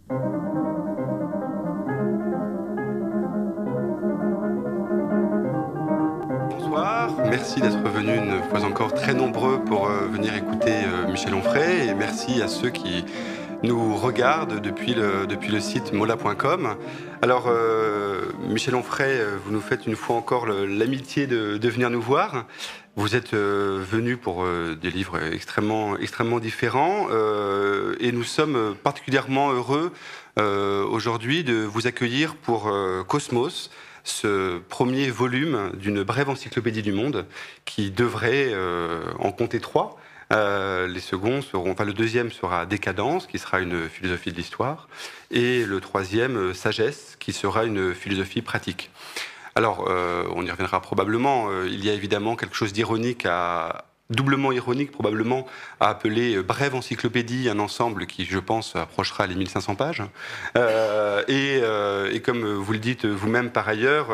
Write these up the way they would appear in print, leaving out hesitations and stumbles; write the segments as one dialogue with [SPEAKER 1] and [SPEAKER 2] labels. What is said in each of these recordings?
[SPEAKER 1] Bonsoir, merci d'être venus une fois encore très nombreux pour venir écouter Michel Onfray, et merci à ceux qui nous regardent depuis le site mola.com. Alors, Michel Onfray, vous nous faites une fois encore l'amitié de venir nous voir. Vous êtes venu pour des livres extrêmement différents, et nous sommes particulièrement heureux aujourd'hui de vous accueillir pour Cosmos, ce premier volume d'une brève encyclopédie du monde qui devrait en compter 3. Les seconds seront, enfin le deuxième sera Décadence, qui sera une philosophie de l'histoire, et le troisième Sagesse, qui sera une philosophie pratique. Alors, on y reviendra probablement. Il y a évidemment quelque chose d'ironique doublement ironique probablement, à appeler brève encyclopédie un ensemble qui, je pense, approchera les 1500 pages. Et comme vous le dites vous-même par ailleurs,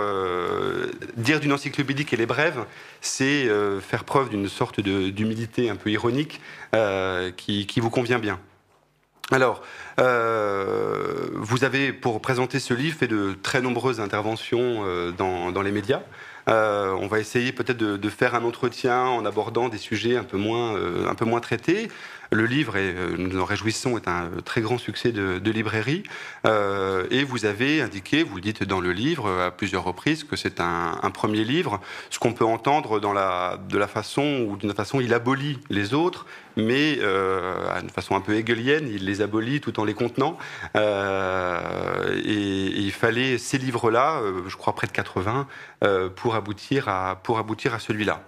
[SPEAKER 1] dire d'une encyclopédie qu'elle est brève, c'est faire preuve d'une sorte d'humilité un peu ironique qui vous convient bien. Alors, vous avez, pour présenter ce livre, fait de très nombreuses interventions dans les médias. On va essayer peut-être de faire un entretien en abordant des sujets un peu moins traités. Le livre, nous nous en réjouissons, est un très grand succès de librairie. Et vous avez indiqué, vous le dites dans le livre à plusieurs reprises, que c'est un premier livre. Ce qu'on peut entendre d'une façon, il abolit les autres, mais d'une façon un peu hegelienne, il les abolit tout en les contenant. Et il fallait ces livres-là, je crois près de 80, pour aboutir à celui-là.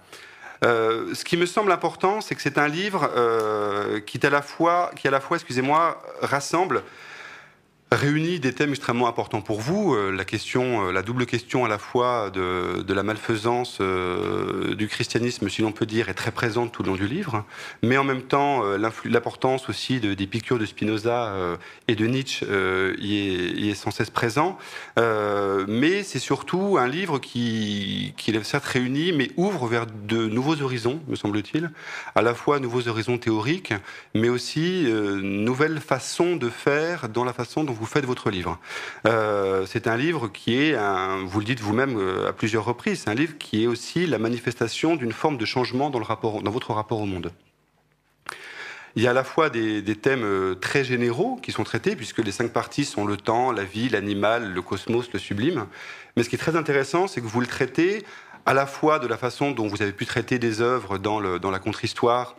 [SPEAKER 1] Ce qui me semble important, c'est que c'est un livre qui à la fois, excusez-moi, réunit des thèmes extrêmement importants pour vous. La double question à la fois de la malfaisance du christianisme, si l'on peut dire, est très présente tout le long du livre, mais en même temps, l'importance aussi des piqûres de Spinoza et de Nietzsche y est sans cesse présent. Mais c'est surtout un livre qui est certes réuni, mais ouvre vers de nouveaux horizons, me semble-t-il, à la fois nouveaux horizons théoriques, mais aussi nouvelles façons de faire dans la façon dont vous faites votre livre. C'est un livre qui est, vous le dites vous-même à plusieurs reprises, c'est un livre qui est aussi la manifestation d'une forme de changement dans votre rapport au monde. Il y a à la fois des thèmes très généraux qui sont traités, puisque les 5 parties sont le temps, la vie, l'animal, le cosmos, le sublime. Mais ce qui est très intéressant, c'est que vous le traitez à la fois de la façon dont vous avez pu traiter des œuvres dans la contre-histoire,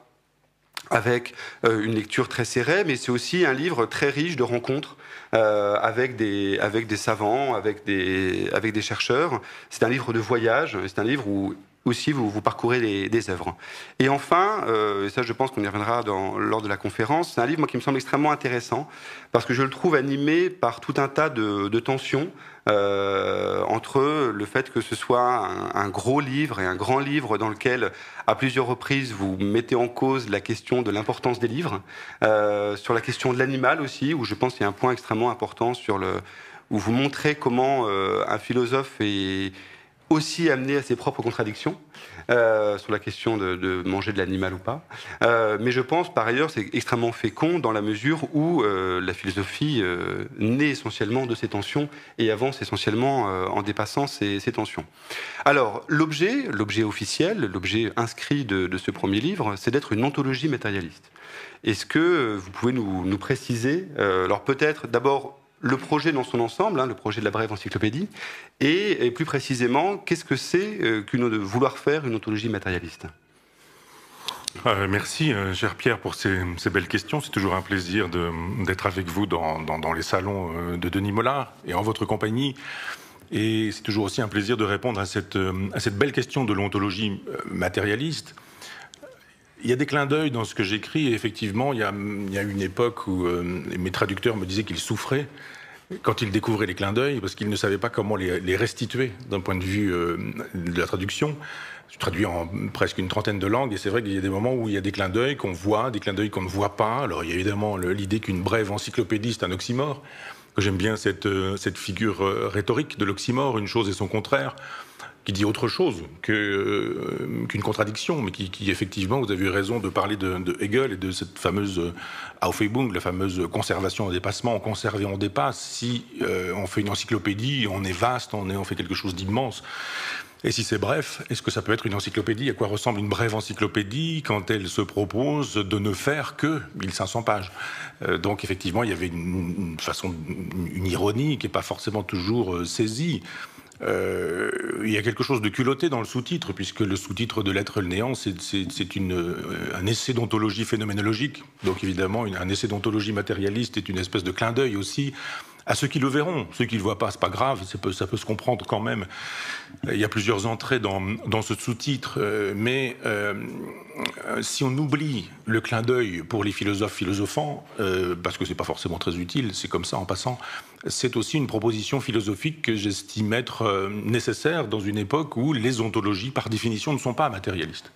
[SPEAKER 1] avec une lecture très serrée, mais c'est aussi un livre très riche de rencontres avec des savants, avec des chercheurs. C'est un livre de voyage, c'est un livre où aussi vous parcourez des œuvres. Et enfin, et ça je pense qu'on y reviendra lors de la conférence, c'est un livre qui me semble extrêmement intéressant, parce que je le trouve animé par tout un tas de tensions, entre le fait que ce soit un gros livre et un grand livre dans lequel, à plusieurs reprises, vous mettez en cause la question de l'importance des livres, sur la question de l'animal aussi, où je pense qu'il y a un point extrêmement important où vous montrez comment un philosophe est aussi amené à ses propres contradictions sur la question de manger de l'animal ou pas. Mais je pense, par ailleurs, c'est extrêmement fécond dans la mesure où la philosophie naît essentiellement de ces tensions et avance essentiellement en dépassant ces tensions. Alors, l'objet officiel, l'objet inscrit de ce premier livre, c'est d'être une ontologie matérialiste. Est-ce que vous pouvez nous préciser, alors peut-être d'abord, le projet dans son ensemble, le projet de la brève encyclopédie, et plus précisément, qu'est-ce que c'est de vouloir faire une ontologie matérialiste ?
[SPEAKER 2] Merci, cher Pierre, pour ces belles questions. C'est toujours un plaisir d'être avec vous dans les salons de Denis Mollard et en votre compagnie. Et c'est toujours aussi un plaisir de répondre à cette belle question de l'ontologie matérialiste. Il y a des clins d'œil dans ce que j'écris, et effectivement, il y a une époque où mes traducteurs me disaient qu'ils souffraient quand ils découvraient les clins d'œil, parce qu'ils ne savaient pas comment les restituer d'un point de vue de la traduction. Je traduis en presque une trentaine de langues, et c'est vrai qu'il y a des moments où il y a des clins d'œil qu'on voit, des clins d'œil qu'on ne voit pas. Alors il y a évidemment l'idée qu'une brève encyclopédie, c'est un oxymore, J'aime bien cette figure rhétorique de l'oxymore, une chose et son contraire, qui dit autre chose qu'une contradiction, mais qui effectivement, vous avez eu raison de parler de Hegel et de cette fameuse Aufhebung, la fameuse conservation en dépassement. On conserve et on dépasse. Si on fait une encyclopédie, on est vaste, on fait quelque chose d'immense. Et si c'est bref, est-ce que ça peut être une encyclopédie? À quoi ressemble une brève encyclopédie quand elle se propose de ne faire que 1500 pages? Donc effectivement, il y avait une ironie qui n'est pas forcément toujours saisie. Il y a quelque chose de culotté dans le sous-titre, puisque le sous-titre de L'être et le néant, c'est un essai d'ontologie phénoménologique. Donc évidemment, un essai d'ontologie matérialiste est une espèce de clin d'œil aussi à ceux qui le verront. Ceux qui ne le voient pas, c'est pas grave, ça peut se comprendre quand même. Il y a plusieurs entrées dans ce sous-titre, mais si on oublie le clin d'œil pour les philosophes philosophants, parce que c'est pas forcément très utile, c'est comme ça en passant, c'est aussi une proposition philosophique que j'estime être nécessaire dans une époque où les ontologies, par définition, ne sont pas matérialistes.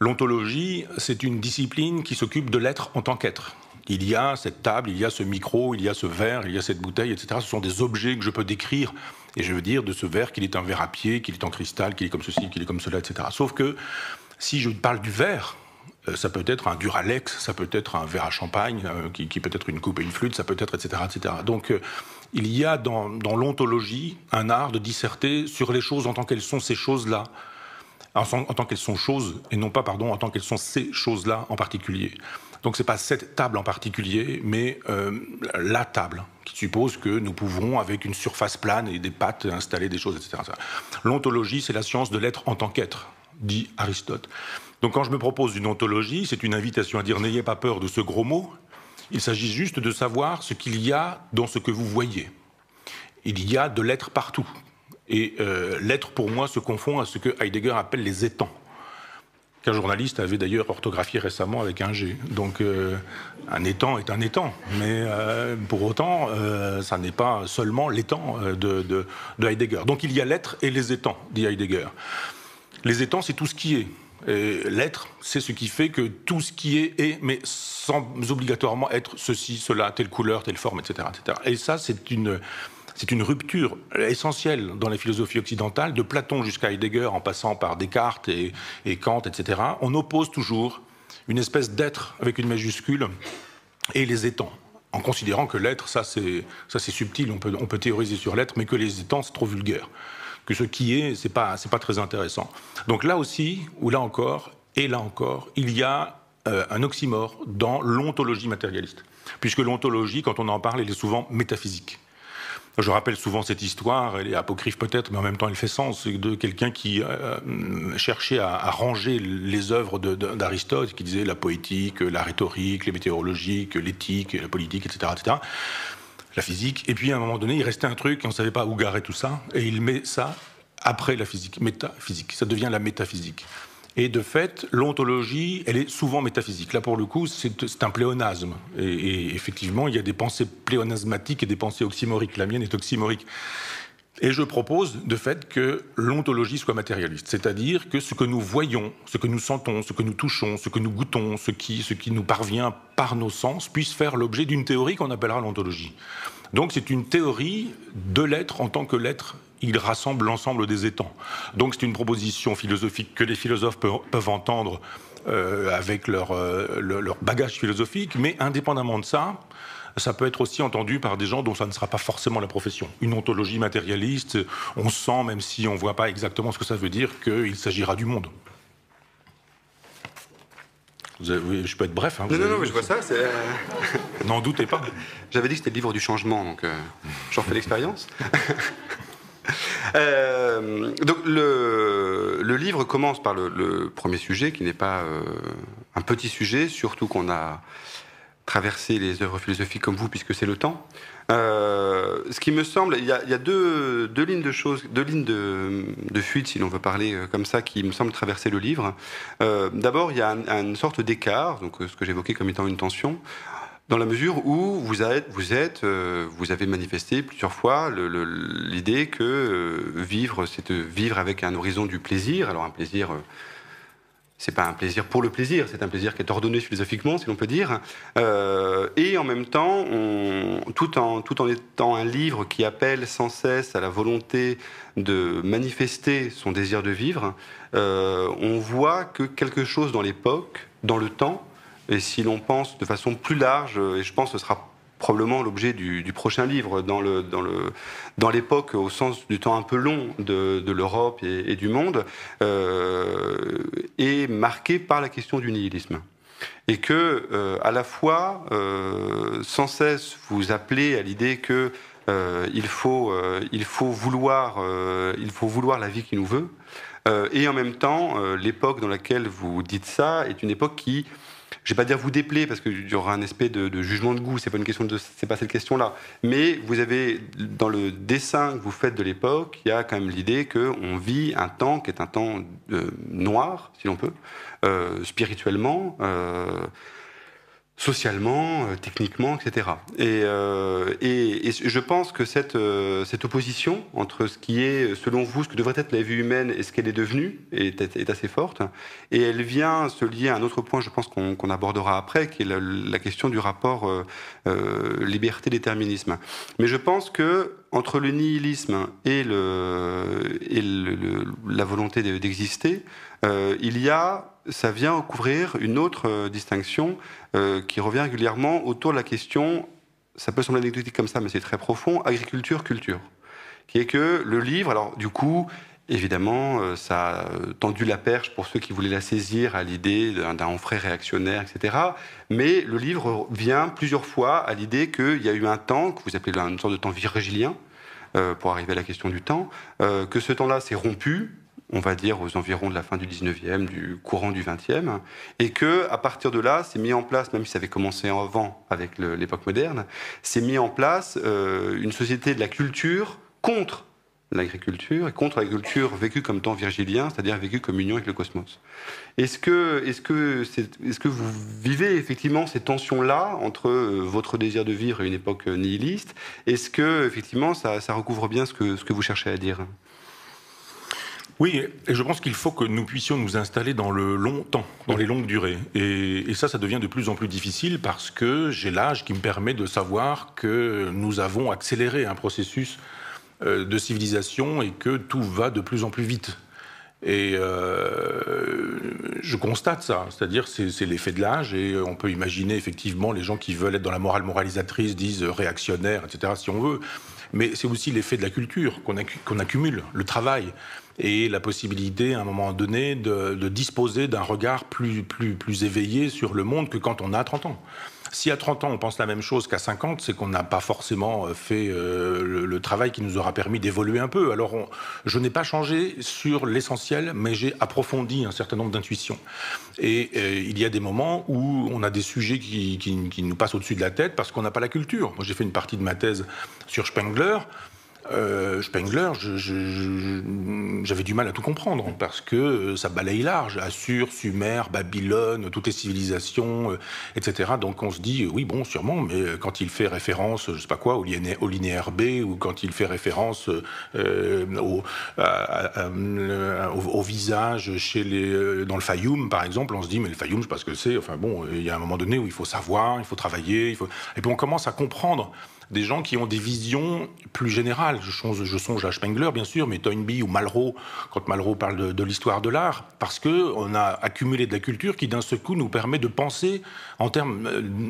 [SPEAKER 2] L'ontologie, c'est une discipline qui s'occupe de l'être en tant qu'être. Il y a cette table, il y a ce micro, il y a ce verre, il y a cette bouteille, etc. Ce sont des objets que je peux décrire. Et je veux dire de ce verre qu'il est un verre à pied, qu'il est en cristal, qu'il est comme ceci, qu'il est comme cela, etc. Sauf que si je parle du verre, ça peut être un Duralex, ça peut être un verre à champagne, qui peut être une coupe et une flûte, ça peut être, etc. etc. Donc il y a dans l'ontologie un art de disserter sur les choses en tant qu'elles sont ces choses-là. En tant qu'elles sont choses, et non pas, pardon, en tant qu'elles sont ces choses-là en particulier. Donc ce n'est pas cette table en particulier, mais la table, qui suppose que nous pouvons, avec une surface plane et des pattes, installer des choses, etc. L'ontologie, c'est la science de l'être en tant qu'être, dit Aristote. Donc quand je me propose une ontologie, c'est une invitation à dire « n'ayez pas peur de ce gros mot », il s'agit juste de savoir ce qu'il y a dans ce que vous voyez. Il y a de l'être partout. Et l'être, pour moi, se confond à ce que Heidegger appelle les étangs, qu'un journaliste avait d'ailleurs orthographié récemment avec un G. Donc un étang est un étang, mais pour autant, ça n'est pas seulement l'étang de Heidegger. Donc il y a l'être et les étangs, dit Heidegger. Les étangs, c'est tout ce qui est. L'être, c'est ce qui fait que tout ce qui est, mais sans obligatoirement être ceci, cela, telle couleur, telle forme, etc. etc. Et ça, c'est une rupture essentielle dans la philosophie occidentale, de Platon jusqu'à Heidegger, en passant par Descartes et Kant, etc. On oppose toujours une espèce d'être avec une majuscule et les étangs, en considérant que l'être, ça c'est subtil, on peut théoriser sur l'être, mais que les étangs, c'est trop vulgaire, que ce qui est, c'est pas très intéressant. Donc là aussi, ou là encore, et là encore, il y a un oxymore dans l'ontologie matérialiste, puisque l'ontologie, quand on en parle, elle est souvent métaphysique. Je rappelle souvent cette histoire, elle est apocryphe peut-être, mais en même temps elle fait sens, de quelqu'un qui cherchait à ranger les œuvres d'Aristote, qui disait la poétique, la rhétorique, les météorologiques, l'éthique, la politique, etc., etc., la physique. Et puis à un moment donné, il restait un truc, et on ne savait pas où garer tout ça, et il met ça après la physique, métaphysique. Ça devient la métaphysique. Et de fait, l'ontologie, elle est souvent métaphysique. Là, pour le coup, c'est un pléonasme. Et effectivement, il y a des pensées pléonasmatiques et des pensées oxymoriques. La mienne est oxymorique. Et je propose, de fait, que l'ontologie soit matérialiste. C'est-à-dire que ce que nous voyons, ce que nous sentons, ce que nous touchons, ce que nous goûtons, ce qui nous parvient par nos sens, puisse faire l'objet d'une théorie qu'on appellera l'ontologie. Donc c'est une théorie de l'être en tant que l'être. Il rassemble l'ensemble des étangs. Donc c'est une proposition philosophique que les philosophes peuvent entendre avec leur bagage philosophique, mais indépendamment de ça, ça peut être aussi entendu par des gens dont ça ne sera pas forcément la profession. Une ontologie matérialiste, on sent, même si on ne voit pas exactement ce que ça veut dire, qu'il s'agira du monde. Je peux être bref. Hein,
[SPEAKER 1] non, mais je vois ça.
[SPEAKER 2] N'en doutez pas.
[SPEAKER 1] J'avais dit que c'était le livre du changement, donc j'en fais l'expérience. Donc le livre commence par le premier sujet, qui n'est pas un petit sujet, surtout qu'on a traversé les œuvres philosophiques comme vous, puisque c'est le temps. Ce qui me semble, il y a deux lignes de choses, deux lignes de fuite, si l'on veut parler comme ça, qui me semblent traverser le livre. D'abord, il y a une sorte d'écart, donc ce que j'évoquais comme étant une tension, dans la mesure où vous avez manifesté plusieurs fois l'idée que vivre, c'est vivre avec un horizon du plaisir, alors un plaisir c'est pas un plaisir pour le plaisir, c'est un plaisir qui est ordonné philosophiquement, si l'on peut dire. Et en même temps, tout en étant un livre qui appelle sans cesse à la volonté de manifester son désir de vivre, on voit que quelque chose dans l'époque, dans le temps, et si l'on pense de façon plus large, et je pense que ce sera probablement l'objet du prochain livre, dans l'époque, au sens du temps un peu long de l'Europe et du monde, est marqué par la question du nihilisme. Et que, à la fois, sans cesse vous appelez à l'idée que il faut vouloir la vie qui nous veut, et en même temps, l'époque dans laquelle vous dites ça est une époque qui, je vais pas dire vous déplaît parce qu'il y aura un aspect de jugement de goût, c'est pas cette question-là. Mais vous avez, dans le dessin que vous faites de l'époque, il y a quand même l'idée qu'on vit un temps qui est un temps noir, si l'on peut, spirituellement, socialement, techniquement, etc. Et je pense que cette opposition entre ce qui est, selon vous, ce que devrait être la vie humaine et ce qu'elle est devenue est assez forte. Et elle vient se lier à un autre point, je pense qu'on abordera après, qui est la question du rapport liberté-déterminisme. Mais je pense que entre le nihilisme et la volonté d'exister, ça vient couvrir une autre distinction qui revient régulièrement autour de la question, ça peut sembler anecdotique comme ça, mais c'est très profond, agriculture-culture. Qui est que le livre, alors du coup, évidemment, ça a tendu la perche pour ceux qui voulaient la saisir à l'idée d'un enfrait réactionnaire, etc. Mais le livre vient plusieurs fois à l'idée qu'il y a eu un temps, que vous appelez une sorte de temps virgilien, pour arriver à la question du temps, que ce temps-là s'est rompu, on va dire aux environs de la fin du 19e, du courant du 20e, et que à partir de là, c'est mis en place, même si ça avait commencé avant avec l'époque moderne, c'est mis en place une société de la culture contre l'agriculture, et contre l'agriculture vécue comme temps virgilien, c'est-à-dire vécue comme union avec le cosmos. Est-ce que vous vivez effectivement ces tensions-là entre votre désir de vivre et une époque nihiliste? Est-ce que effectivement ça recouvre bien ce que vous cherchez à dire?
[SPEAKER 2] Oui, et je pense qu'il faut que nous puissions nous installer dans le long temps, dans les longues durées. Et ça devient de plus en plus difficile parce que j'ai l'âge qui me permet de savoir que nous avons accéléré un processus de civilisation et que tout va de plus en plus vite. Et je constate ça, c'est-à-dire c'est l'effet de l'âge, et on peut imaginer effectivement les gens qui veulent être dans la morale moralisatrice disent réactionnaire, etc. si on veut, mais c'est aussi l'effet de la culture qu'on accumule, le travail, et la possibilité à un moment donné de disposer d'un regard plus éveillé sur le monde que quand on a 30 ans. Si à 30 ans on pense la même chose qu'à 50, c'est qu'on n'a pas forcément fait le travail qui nous aura permis d'évoluer un peu. Alors je n'ai pas changé sur l'essentiel, mais j'ai approfondi un certain nombre d'intuitions. Et il y a des moments où on a des sujets qui nous passent au-dessus de la tête parce qu'on n'a pas la culture. Moi j'ai fait une partie de ma thèse sur Spengler. Spengler, j'avais du mal à tout comprendre parce que ça balaye large, Assur, Sumer, Babylone, toutes les civilisations, etc. Donc on se dit oui bon sûrement, mais quand il fait référence, je sais pas quoi, au linéaire B, ou quand il fait référence au visage dans le Fayoum par exemple, on se dit mais le Fayoum je sais pas ce que c'est. Enfin bon, il y a un moment donné où il faut savoir, il faut travailler, et puis on commence à comprendre des gens qui ont des visions plus générales. Je songe à Spengler, bien sûr, mais Toynbee ou Malraux, quand Malraux parle de l'histoire de l'art, parce qu'on a accumulé de la culture qui, d'un seul coup, nous permet de penser en termes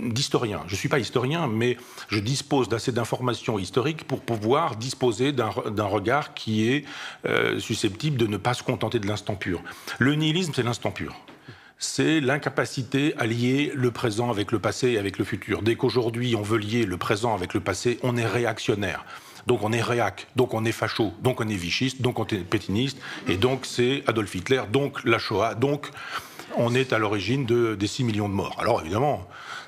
[SPEAKER 2] d'historien. Je ne suis pas historien, mais je dispose d'assez d'informations historiques pour pouvoir disposer d'un regard qui est susceptible de ne pas se contenter de l'instant pur. Le nihilisme, c'est l'instant pur. C'est l'incapacité à lier le présent avec le passé et avec le futur. Dès qu'aujourd'hui on veut lier le présent avec le passé, on est réactionnaire. Donc on est réac, donc on est facho, donc on est vichiste, donc on est pétiniste, et donc c'est Adolf Hitler, donc la Shoah, donc on est à l'origine des 6 millions de morts. Alors évidemment,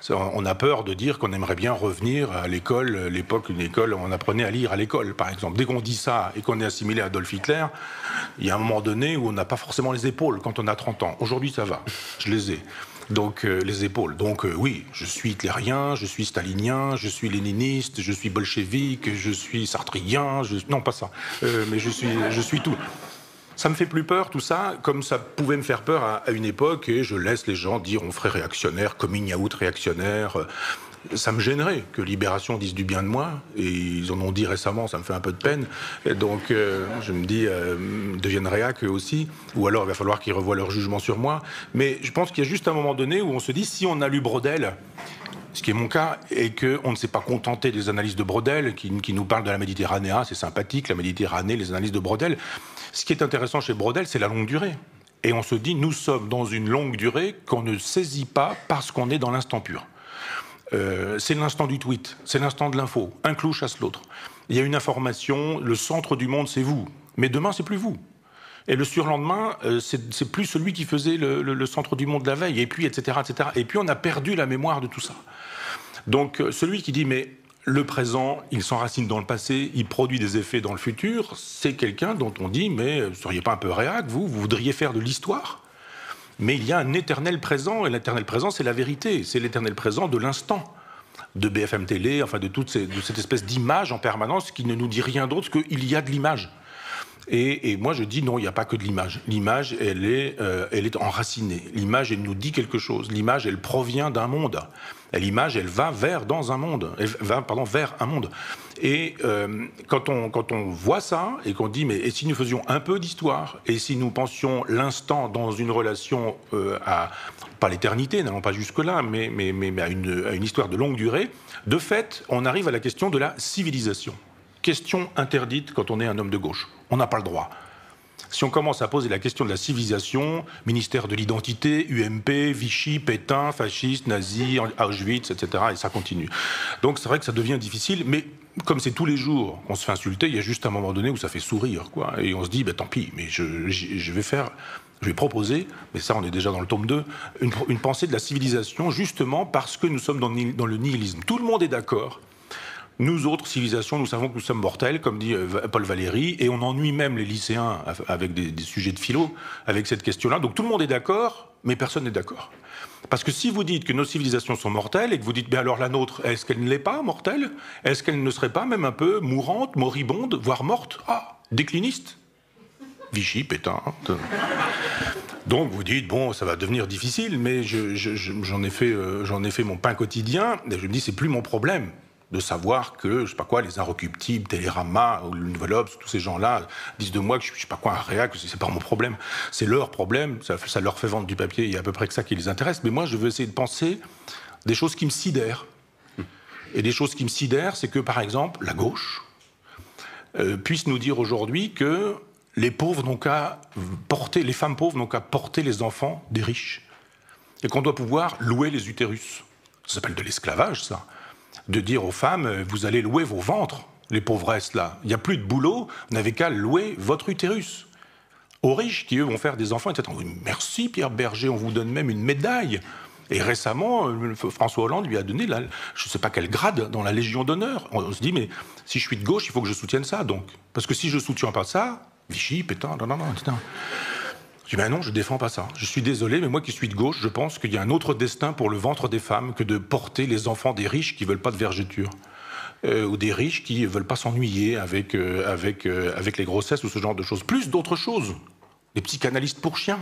[SPEAKER 2] on a peur de dire qu'on aimerait bien revenir à l'école, l'époque, une école où on apprenait à lire à l'école, par exemple. Dès qu'on dit ça et qu'on est assimilé à Adolf Hitler, il y a un moment donné où on n'a pas forcément les épaules quand on a 30 ans. Aujourd'hui, ça va, je les ai. Donc les épaules. Donc oui, je suis hitlérien, je suis stalinien, je suis léniniste, je suis bolchevique, je suis sartrien, non pas ça, mais je suis tout. Ça me fait plus peur, tout ça, comme ça pouvait me faire peur à une époque, et je laisse les gens dire on ferait réactionnaire, coming out réactionnaire. Ça me gênerait que Libération dise du bien de moi, et ils en ont dit récemment, ça me fait un peu de peine. Et donc je me dis, deviennent réac eux aussi, ou alors il va falloir qu'ils revoient leur jugement sur moi. Mais je pense qu'il y a juste un moment donné où on se dit, si on a lu Braudel, ce qui est mon cas, et qu'on ne s'est pas contenté des analyses de Braudel, qui nous parlent de la Méditerranée, c'est sympathique, la Méditerranée, les analyses de Braudel. Ce qui est intéressant chez Braudel, c'est la longue durée. Et on se dit, nous sommes dans une longue durée qu'on ne saisit pas parce qu'on est dans l'instant pur. C'est l'instant du tweet, c'est l'instant de l'info. Un clou chasse l'autre. Il y a une information, le centre du monde, c'est vous. Mais demain, c'est plus vous. Et le surlendemain, c'est plus celui qui faisait le centre du monde la veille, et puis, etc., etc. Et puis, on a perdu la mémoire de tout ça. Donc, celui qui dit, mais le présent, il s'enracine dans le passé, il produit des effets dans le futur, c'est quelqu'un dont on dit, mais vous ne seriez pas un peu réac, vous voudriez faire de l'histoire? Mais il y a un éternel présent, et l'éternel présent, c'est la vérité, c'est l'éternel présent de l'instant, de BFM Télé, enfin de cette espèce d'image en permanence qui ne nous dit rien d'autre qu'il y a de l'image. Et moi, je dis non, il n'y a pas que de l'image. L'image, elle est enracinée. L'image, elle nous dit quelque chose. L'image, elle provient d'un monde. Et l'image, elle va vers un monde. Et quand on voit ça et qu'on dit, mais et si nous faisions un peu d'histoire, et si nous pensions l'instant dans une relation pas l'éternité, n'allons pas jusque-là, mais à une histoire de longue durée, de fait, on arrive à la question de la civilisation. Question interdite quand on est un homme de gauche. On n'a pas le droit. Si on commence à poser la question de la civilisation, ministère de l'identité, UMP, Vichy, Pétain, fasciste, nazi, Auschwitz, etc., et ça continue. Donc c'est vrai que ça devient difficile, mais comme c'est tous les jours qu'on se fait insulter, il y a juste un moment donné où ça fait sourire, quoi. Et on se dit, tant pis, mais je vais proposer, mais ça on est déjà dans le tome 2, une pensée de la civilisation, justement parce que nous sommes dans le nihilisme. Tout le monde est d'accord. Nous autres, civilisations, nous savons que nous sommes mortels, comme dit Paul Valéry, et on ennuie même les lycéens avec des sujets de philo, avec cette question-là. Donc tout le monde est d'accord, mais personne n'est d'accord. Parce que si vous dites que nos civilisations sont mortelles, et que vous dites, mais alors la nôtre, est-ce qu'elle ne l'est pas mortelle? Est-ce qu'elle ne serait pas même un peu mourante, moribonde, voire morte? Ah, décliniste? Vichy, Pétain. Donc vous dites, bon, ça va devenir difficile, mais j'en ai fait mon pain quotidien, et je me dis, c'est plus mon problème de savoir que, je sais pas quoi, les Inrecuptibles, Télérama, ou le Nouvel Obs, tous ces gens-là disent de moi que je sais pas quoi, un réac, c'est pas mon problème. C'est leur problème, ça leur fait vendre du papier, il y a à peu près que ça qui les intéresse. Mais moi, je veux essayer de penser des choses qui me sidèrent. Et des choses qui me sidèrent, c'est que, par exemple, la gauche puisse nous dire aujourd'hui que les pauvres n'ont qu'à porter, les femmes pauvres n'ont qu'à porter les enfants des riches. Et qu'on doit pouvoir louer les utérus. Ça s'appelle de l'esclavage, ça. De dire aux femmes, vous allez louer vos ventres, les pauvresses là. Il n'y a plus de boulot, vous n'avez qu'à louer votre utérus. Aux riches qui, eux, vont faire des enfants, etc. Oui, merci Pierre Berger, on vous donne même une médaille. Et récemment, François Hollande lui a donné, je ne sais pas quel grade, dans la Légion d'honneur. On se dit, mais si je suis de gauche, il faut que je soutienne ça, donc. Parce que si je ne soutiens pas ça, Vichy, Pétain, etc. Je dis, ben non, je ne défends pas ça. Je suis désolé, mais moi qui suis de gauche, je pense qu'il y a un autre destin pour le ventre des femmes que de porter les enfants des riches qui ne veulent pas de vergéture. Ou des riches qui ne veulent pas s'ennuyer avec les grossesses ou ce genre de choses. Plus d'autres choses. Des psychanalystes pour chiens.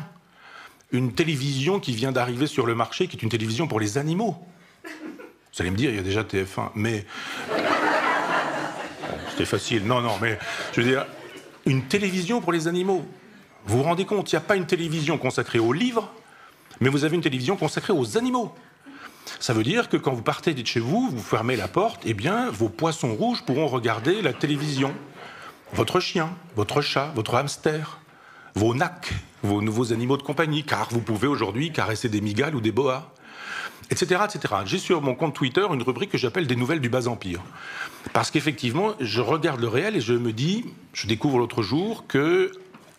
[SPEAKER 2] Une télévision qui vient d'arriver sur le marché, qui est une télévision pour les animaux. Vous allez me dire, il y a déjà TF1, mais... Bon, c'était facile. Non, mais je veux dire, une télévision pour les animaux. Vous vous rendez compte, il n'y a pas une télévision consacrée aux livres, mais vous avez une télévision consacrée aux animaux. Ça veut dire que quand vous partez de chez vous, vous fermez la porte, eh bien, vos poissons rouges pourront regarder la télévision. Votre chien, votre chat, votre hamster, vos nacs, vos nouveaux animaux de compagnie, car vous pouvez aujourd'hui caresser des migales ou des boas, etc., etc. J'ai sur mon compte Twitter une rubrique que j'appelle « Des nouvelles du bas-empire ». Parce qu'effectivement, je regarde le réel et je me dis, je découvre l'autre jour que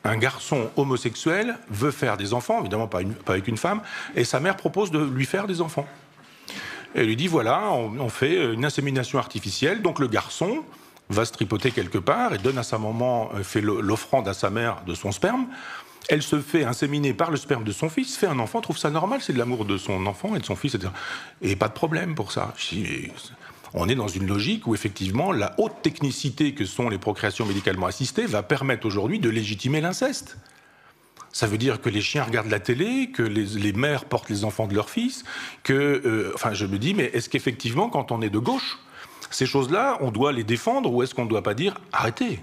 [SPEAKER 2] un garçon homosexuel veut faire des enfants, évidemment pas avec une femme, et sa mère propose de lui faire des enfants. Elle lui dit, voilà, on fait une insémination artificielle, donc le garçon va se tripoter quelque part et donne à sa maman, fait l'offrande à sa mère de son sperme. Elle se fait inséminer par le sperme de son fils, fait un enfant, trouve ça normal, c'est de l'amour de son enfant et de son fils, etc. Et pas de problème pour ça. On est dans une logique où, effectivement, la haute technicité que sont les procréations médicalement assistées va permettre aujourd'hui de légitimer l'inceste. Ça veut dire que les chiens regardent la télé, que les mères portent les enfants de leurs fils, que... enfin, je me dis, mais est-ce qu'effectivement, quand on est de gauche, ces choses-là, on doit les défendre ou est-ce qu'on ne doit pas dire « arrêtez » ?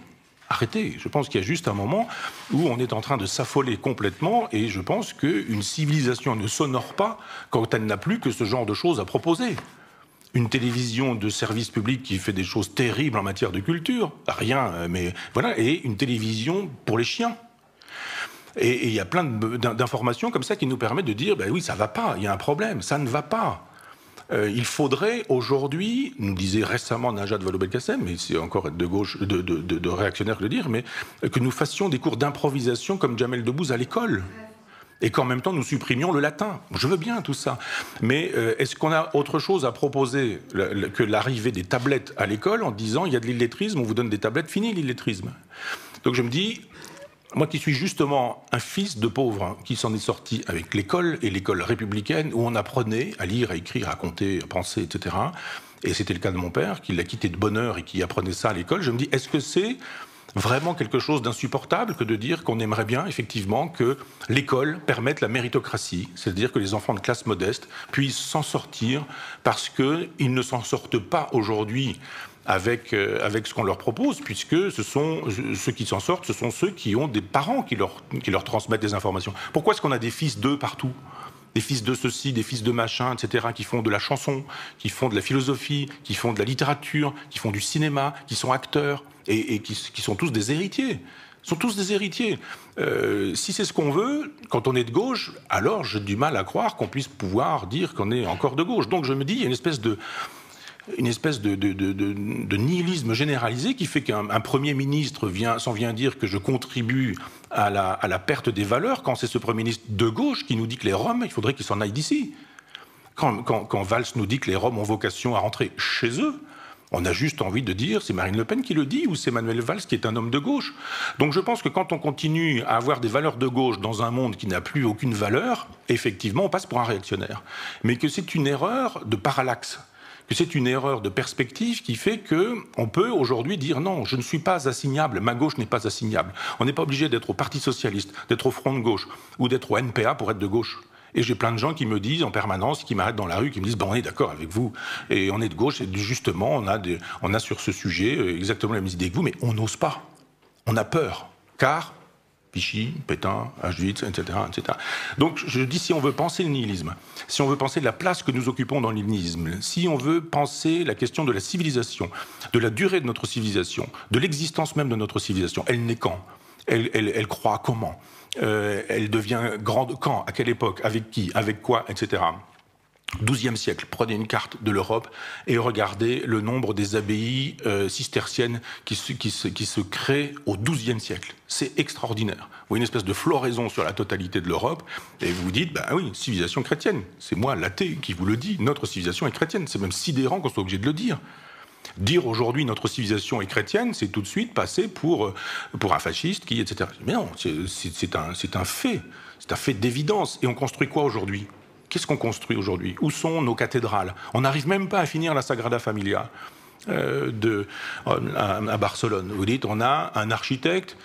[SPEAKER 2] Arrêtez. Je pense qu'il y a juste un moment où on est en train de s'affoler complètement et je pense qu'une civilisation ne s'honore pas quand elle n'a plus que ce genre de choses à proposer. Une télévision de service public qui fait des choses terribles en matière de culture, rien, mais voilà, et une télévision pour les chiens. Et il y a plein d'informations comme ça qui nous permettent de dire, ben oui, ça ne va pas, il y a un problème, ça ne va pas. Il faudrait aujourd'hui, nous disait récemment Najat Vallaud-Belkacem, mais c'est encore être de gauche, de réactionnaire de le dire, mais que nous fassions des cours d'improvisation comme Jamel Debbouze à l'école. Et qu'en même temps nous supprimions le latin. Je veux bien tout ça. Mais est-ce qu'on a autre chose à proposer que l'arrivée des tablettes à l'école en disant il y a de l'illettrisme, on vous donne des tablettes, fini l'illettrisme. Donc je me dis, moi qui suis justement un fils de pauvre, hein, qui s'en est sorti avec l'école et l'école républicaine où on apprenait à lire, à écrire, à compter, à penser, etc. Et c'était le cas de mon père, qui l'a quitté de bonne heure et qui apprenait ça à l'école. Je me dis, est-ce que c'est vraiment quelque chose d'insupportable que de dire qu'on aimerait bien effectivement que l'école permette la méritocratie, c'est-à-dire que les enfants de classe modeste puissent s'en sortir parce qu'ils ne s'en sortent pas aujourd'hui avec ce qu'on leur propose, puisque ceux qui s'en sortent, ce sont ceux qui ont des parents qui leur transmettent des informations. Pourquoi est-ce qu'on a des fils d'eux partout ? Des fils de ceci, des fils de machin, etc., qui font de la chanson, qui font de la philosophie, qui font de la littérature, qui font du cinéma, qui sont acteurs, et qui sont tous des héritiers. Ils sont tous des héritiers. Si c'est ce qu'on veut, quand on est de gauche, alors j'ai du mal à croire qu'on puisse pouvoir dire qu'on est encore de gauche. Donc je me dis, il y a une espèce de nihilisme généralisé qui fait qu'un Premier ministre s'en vient dire que je contribue à la perte des valeurs quand c'est ce Premier ministre de gauche qui nous dit que les Roms, il faudrait qu'ils s'en aillent d'ici. Quand Valls nous dit que les Roms ont vocation à rentrer chez eux, on a juste envie de dire, c'est Marine Le Pen qui le dit ou c'est Manuel Valls qui est un homme de gauche. Donc je pense que quand on continue à avoir des valeurs de gauche dans un monde qui n'a plus aucune valeur, effectivement on passe pour un réactionnaire. Mais que c'est une erreur de parallaxe, que c'est une erreur de perspective qui fait qu'on peut aujourd'hui dire non, je ne suis pas assignable, ma gauche n'est pas assignable. On n'est pas obligé d'être au Parti Socialiste, d'être au Front de gauche ou d'être au NPA pour être de gauche. Et j'ai plein de gens qui me disent en permanence, qui m'arrêtent dans la rue, qui me disent on est d'accord avec vous, et on est de gauche, et justement, on a sur ce sujet exactement la même idée que vous, mais on n'ose pas. On a peur, car Vichy, Pétain, Auschwitz, etc., etc. Donc je dis, si on veut penser le nihilisme, si on veut penser la place que nous occupons dans le nihilisme, si on veut penser la question de la civilisation, de la durée de notre civilisation, de l'existence même de notre civilisation, elle naît quand ? Elle croît comment ? Elle devient grande quand ? À quelle époque ? Avec qui ? Avec quoi ? Etc. 12e siècle, prenez une carte de l'Europe et regardez le nombre des abbayes cisterciennes qui se créent au 12e siècle. C'est extraordinaire. Vous voyez une espèce de floraison sur la totalité de l'Europe et vous vous dites, ben oui, civilisation chrétienne. C'est moi, l'athée, qui vous le dis, notre civilisation est chrétienne. C'est même sidérant qu'on soit obligé de le dire. Dire aujourd'hui notre civilisation est chrétienne, c'est tout de suite passer pour un fasciste qui, etc. Mais non, c'est un fait. C'est un fait d'évidence. Et on construit quoi aujourd'hui ? Qu'est-ce qu'on construit aujourd'hui ? Où sont nos cathédrales ? On n'arrive même pas à finir la Sagrada Familia à Barcelone. Vous dites, on a un architecte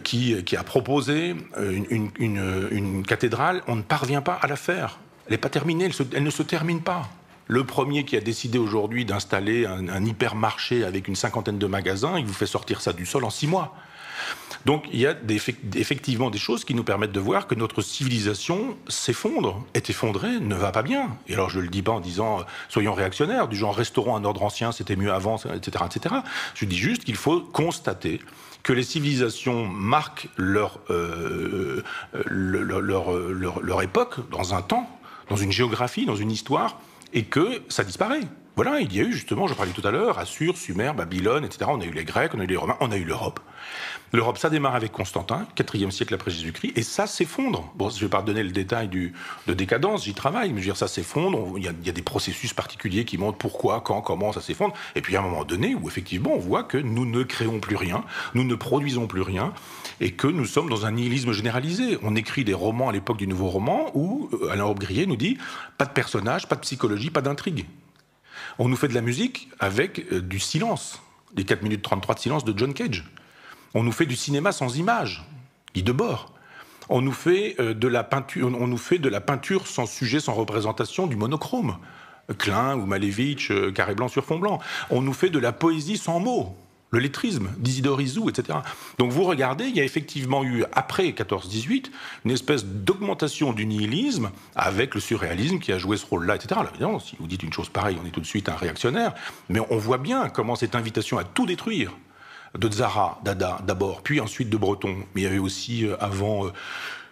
[SPEAKER 2] qui a proposé une cathédrale, on ne parvient pas à la faire. Elle n'est pas terminée, elle ne se termine pas. Le premier qui a décidé aujourd'hui d'installer un hypermarché avec une 50aine de magasins, il vous fait sortir ça du sol en 6 mois. Donc il y a effectivement des choses qui nous permettent de voir que notre civilisation s'effondre, est effondrée, ne va pas bien. Et alors je ne le dis pas en disant soyons réactionnaires, du genre restaurons un ordre ancien, c'était mieux avant, etc., etc. Je dis juste qu'il faut constater que les civilisations marquent leur époque dans un temps, dans une géographie, dans une histoire, et que ça disparaît. Voilà, il y a eu justement, je parlais tout à l'heure, Assur, Sumer, Babylone, etc. On a eu les Grecs, on a eu les Romains, on a eu l'Europe. L'Europe, ça démarre avec Constantin, 4e siècle après Jésus-Christ, et ça s'effondre. Bon, je ne vais pas donner le détail de décadence, j'y travaille, mais je veux dire, ça s'effondre, il y a des processus particuliers qui montrent pourquoi, quand, comment ça s'effondre, et puis à un moment donné où effectivement on voit que nous ne créons plus rien, nous ne produisons plus rien, et que nous sommes dans un nihilisme généralisé. On écrit des romans à l'époque du Nouveau Roman où Alain Robbe-Grillet nous dit pas de personnage, pas de psychologie, pas d'intrigue. On nous fait de la musique avec du silence, les 4 minutes 33 de silence de John Cage. On nous fait du cinéma sans images, Guy Debord. On nous fait de la peinture sans sujet, sans représentation, du monochrome. Klein ou Malevich, carré blanc sur fond blanc. On nous fait de la poésie sans mots. Le lettrisme d'Isidore Isou, etc. Donc vous regardez, il y a effectivement eu, après 14-18, une espèce d'augmentation du nihilisme avec le surréalisme qui a joué ce rôle-là, etc. Alors évidemment, si vous dites une chose pareille, on est tout de suite un réactionnaire, mais on voit bien comment cette invitation à tout détruire, de Tzara, Dada d'abord, puis ensuite de Breton, mais il y avait aussi avant...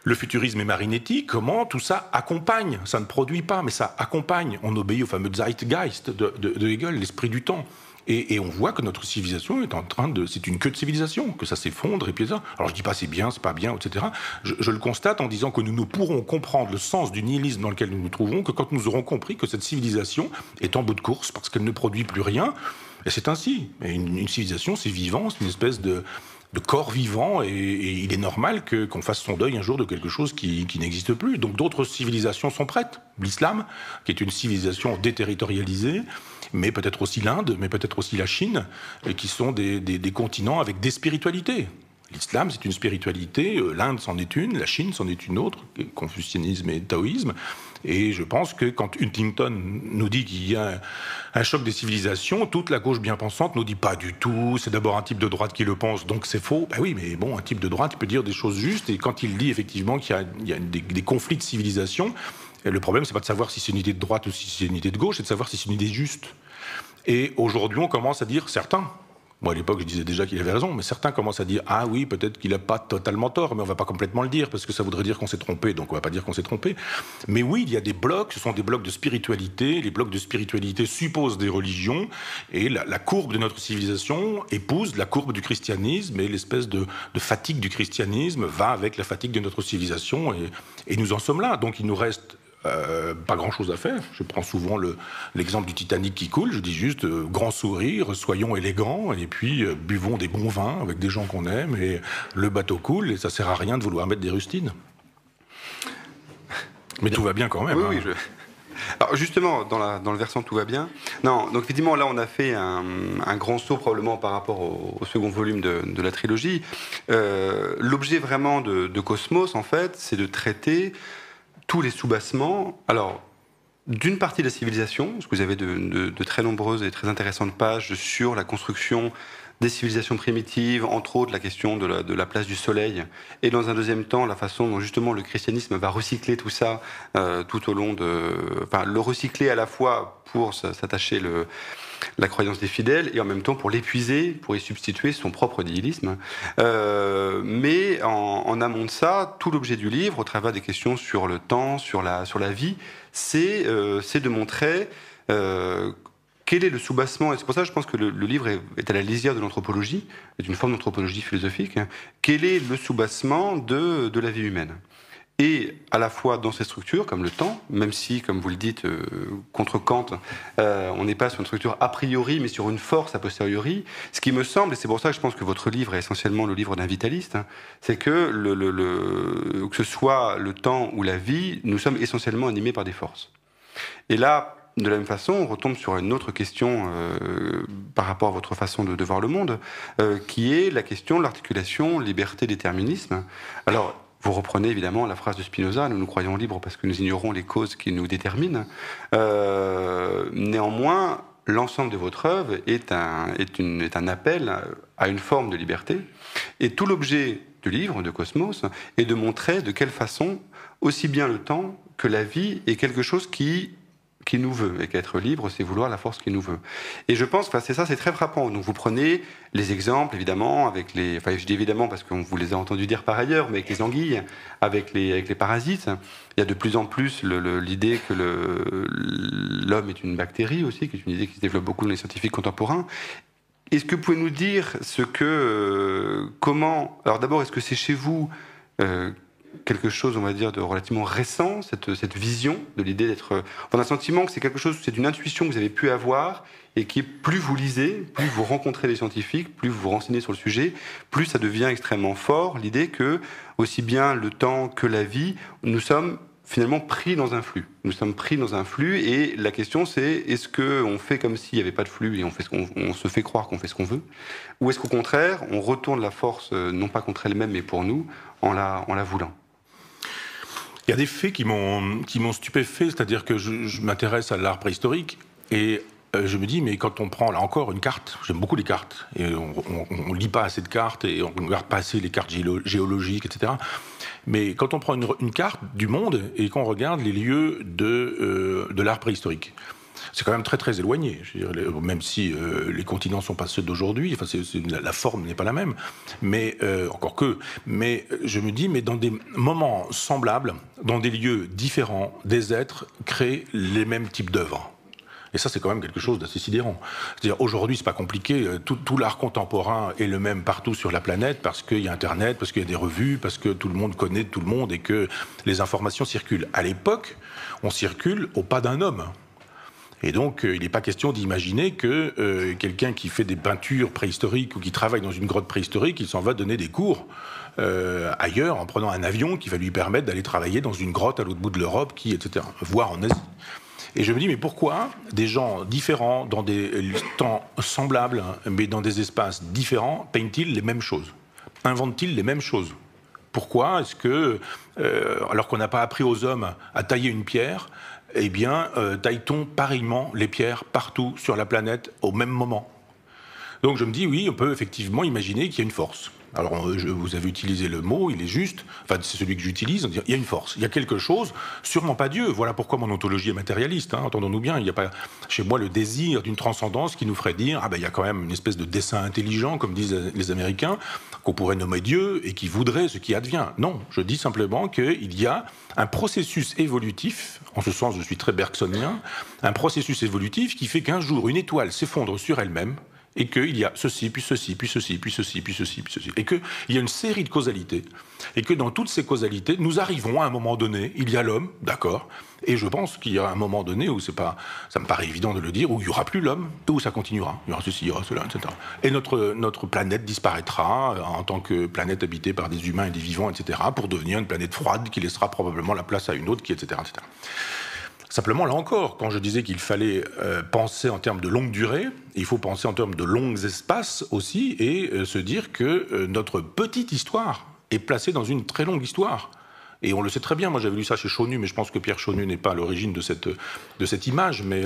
[SPEAKER 2] le futurisme et Marinetti, comment tout ça accompagne, ça ne produit pas, mais ça accompagne. On obéit au fameux Zeitgeist de Hegel, l'esprit du temps. Et on voit que notre civilisation est en train de... C'est une queue de civilisation, que ça s'effondre et puis ça. Alors je dis pas c'est bien, c'est pas bien, etc. Je le constate en disant que nous ne pourrons comprendre le sens du nihilisme dans lequel nous nous trouvons que quand nous aurons compris que cette civilisation est en bout de course parce qu'elle ne produit plus rien. Et c'est ainsi. Et une civilisation, c'est vivant, c'est une espèce de corps vivant, et il est normal qu'on fasse son deuil un jour de quelque chose qui n'existe plus. Donc d'autres civilisations sont prêtes. L'islam, qui est une civilisation déterritorialisée, mais peut-être aussi l'Inde, mais peut-être aussi la Chine, et qui sont des continents avec des spiritualités. L'islam, c'est une spiritualité, l'Inde c'en est une, la Chine c'en est une autre, confucianisme et taoïsme. Et je pense que quand Huntington nous dit qu'il y a un choc des civilisations, toute la gauche bien pensante nous dit pas du tout, c'est d'abord un type de droite qui le pense, donc c'est faux. Ben oui, mais bon, un type de droite, il peut dire des choses justes, et quand il dit effectivement qu'il y a des conflits de civilisation, le problème, c'est pas de savoir si c'est une idée de droite ou si c'est une idée de gauche, c'est de savoir si c'est une idée juste. Et aujourd'hui, on commence à dire, certains, moi, à l'époque, je disais déjà qu'il avait raison, mais certains commencent à dire « Ah oui, peut-être qu'il n'a pas totalement tort, mais on ne va pas complètement le dire, parce que ça voudrait dire qu'on s'est trompé, donc on ne va pas dire qu'on s'est trompé. » Mais oui, il y a des blocs, ce sont des blocs de spiritualité. Les blocs de spiritualité supposent des religions, et la courbe de notre civilisation épouse la courbe du christianisme, et l'espèce de fatigue du christianisme va avec la fatigue de notre civilisation, et nous en sommes là. Donc il nous reste... pas grand-chose à faire. Je prends souvent l'exemple du Titanic qui coule. Je dis juste grand sourire, soyons élégants, et puis buvons des bons vins avec des gens qu'on aime, et le bateau coule, et ça sert à rien de vouloir mettre des rustines. Mais tout va bien quand même.
[SPEAKER 1] Oui, Alors justement, dans le versant tout va bien. Non, donc effectivement, là, on a fait un grand saut probablement par rapport au second volume de la trilogie. L'objet vraiment de Cosmos, en fait, c'est de traiter tous les soubassements, alors, d'une partie de la civilisation, parce que vous avez de très nombreuses et très intéressantes pages sur la construction des civilisations primitives, entre autres la question de la place du soleil, et dans un deuxième temps, la façon dont justement le christianisme va recycler tout ça tout au long enfin, le recycler à la fois pour s'attacher la croyance des fidèles, et en même temps pour l'épuiser, pour y substituer son propre nihilisme. Mais en amont de ça, tout l'objet du livre, au travers des questions sur le temps, sur la vie, c'est de montrer quel est le soubassement, et c'est pour ça que je pense que le livre est à la lisière de l'anthropologie, est une forme d'anthropologie philosophique, quel est le soubassement de la vie humaine. Et à la fois dans ces structures, comme le temps, même si, comme vous le dites, contre Kant, on n'est pas sur une structure a priori, mais sur une force a posteriori, ce qui me semble, et c'est pour ça que je pense que votre livre est essentiellement le livre d'un vitaliste, c'est que que ce soit le temps ou la vie, nous sommes essentiellement animés par des forces. Et là, de la même façon, on retombe sur une autre question par rapport à votre façon de voir le monde, qui est la question de l'articulation liberté-déterminisme. Alors, vous reprenez évidemment la phrase de Spinoza, nous nous croyons libres parce que nous ignorons les causes qui nous déterminent. Néanmoins, l'ensemble de votre œuvre est un appel à une forme de liberté. Et tout l'objet du livre, de Cosmos, est de montrer de quelle façon, aussi bien le temps que la vie, est quelque chose qui nous veut, et qu'être libre, c'est vouloir la force qui nous veut. Et je pense que c'est très frappant. Donc vous prenez les exemples, évidemment, je dis évidemment parce qu'on vous les a entendus dire par ailleurs, mais avec les anguilles, avec les parasites. Il y a de plus en plus l'idée que l'homme est une bactérie aussi, qui est une idée qui se développe beaucoup dans les scientifiques contemporains. Est-ce que vous pouvez nous dire comment... Alors d'abord, est-ce que c'est chez vous quelque chose, on va dire, de relativement récent, cette vision de l'idée d'être... On a le sentiment que c'est quelque chose, c'est une intuition que vous avez pu avoir, et qui, plus vous lisez, plus vous rencontrez les scientifiques, plus vous vous renseignez sur le sujet, plus ça devient extrêmement fort, l'idée que, aussi bien le temps que la vie, nous sommes finalement pris dans un flux. Nous sommes pris dans un flux, et la question c'est, est-ce qu'on fait comme s'il n'y avait pas de flux, et on se fait croire qu'on fait ce qu'on veut, ou est-ce qu'au contraire, on retourne la force, non pas contre elle-même, mais pour nous, en la voulant?
[SPEAKER 2] Il y a des faits qui m'ont stupéfait, c'est-à-dire que je m'intéresse à l'art préhistorique et je me dis, mais quand on prend là encore une carte, j'aime beaucoup les cartes, et on lit pas assez de cartes et on regarde pas assez les cartes géologiques, etc. Mais quand on prend une carte du monde et qu'on regarde les lieux de l'art préhistorique, c'est quand même très très éloigné. Je veux dire, même si les continents ne sont pas ceux d'aujourd'hui, enfin, la forme n'est pas la même, mais encore que. Mais je me dis, mais dans des moments semblables, dans des lieux différents, des êtres créent les mêmes types d'œuvres. Et ça, c'est quand même quelque chose d'assez sidérant. C'est-à-dire, aujourd'hui, c'est pas compliqué. Tout l'art contemporain est le même partout sur la planète parce qu'il y a Internet, parce qu'il y a des revues, parce que tout le monde connaît tout le monde et que les informations circulent. À l'époque, on circule au pas d'un homme. Et donc, il n'est pas question d'imaginer que quelqu'un qui fait des peintures préhistoriques ou qui travaille dans une grotte préhistorique, il s'en va donner des cours ailleurs en prenant un avion qui va lui permettre d'aller travailler dans une grotte à l'autre bout de l'Europe, etc., voire en Asie. Et je me dis, mais pourquoi des gens différents, dans des temps semblables, mais dans des espaces différents, peignent-ils les mêmes choses? Inventent-ils les mêmes choses? Pourquoi est-ce que, alors qu'on n'a pas appris aux hommes à tailler une pierre, eh bien, taille-t-on pareillement les pierres partout sur la planète au même moment? Donc je me dis, oui, on peut effectivement imaginer qu'il y a une force. Alors, vous avez utilisé le mot, il est juste, enfin, c'est celui que j'utilise, il y a une force, il y a quelque chose, sûrement pas Dieu. Voilà pourquoi mon ontologie est matérialiste, hein, entendons-nous bien. Il n'y a pas, chez moi, le désir d'une transcendance qui nous ferait dire, ah ben, il y a quand même une espèce de dessein intelligent, comme disent les Américains, qu'on pourrait nommer Dieu et qui voudrait ce qui advient. Non, je dis simplement qu'il y a un processus évolutif, en ce sens, je suis très bergsonien, un processus évolutif qui fait qu'un jour, une étoile s'effondre sur elle-même, et qu'il y a ceci, puis ceci, puis ceci, puis ceci, puis ceci, puis ceci, et qu'il y a une série de causalités, et que dans toutes ces causalités, nous arriverons à un moment donné, il y a l'homme, d'accord, et je pense qu'il y a un moment donné où c'est pas, ça me paraît évident de le dire, où il n'y aura plus l'homme, où ça continuera, il y aura ceci, il y aura cela, etc. Et notre planète disparaîtra en tant que planète habitée par des humains et des vivants, etc., pour devenir une planète froide qui laissera probablement la place à une autre, etc., etc. Simplement, là encore, quand je disais qu'il fallait penser en termes de longue durée, il faut penser en termes de longs espaces aussi, et se dire que notre petite histoire est placée dans une très longue histoire. Et on le sait très bien, moi j'avais lu ça chez Chonu, mais je pense que Pierre Chonu n'est pas à l'origine de cette image, mais...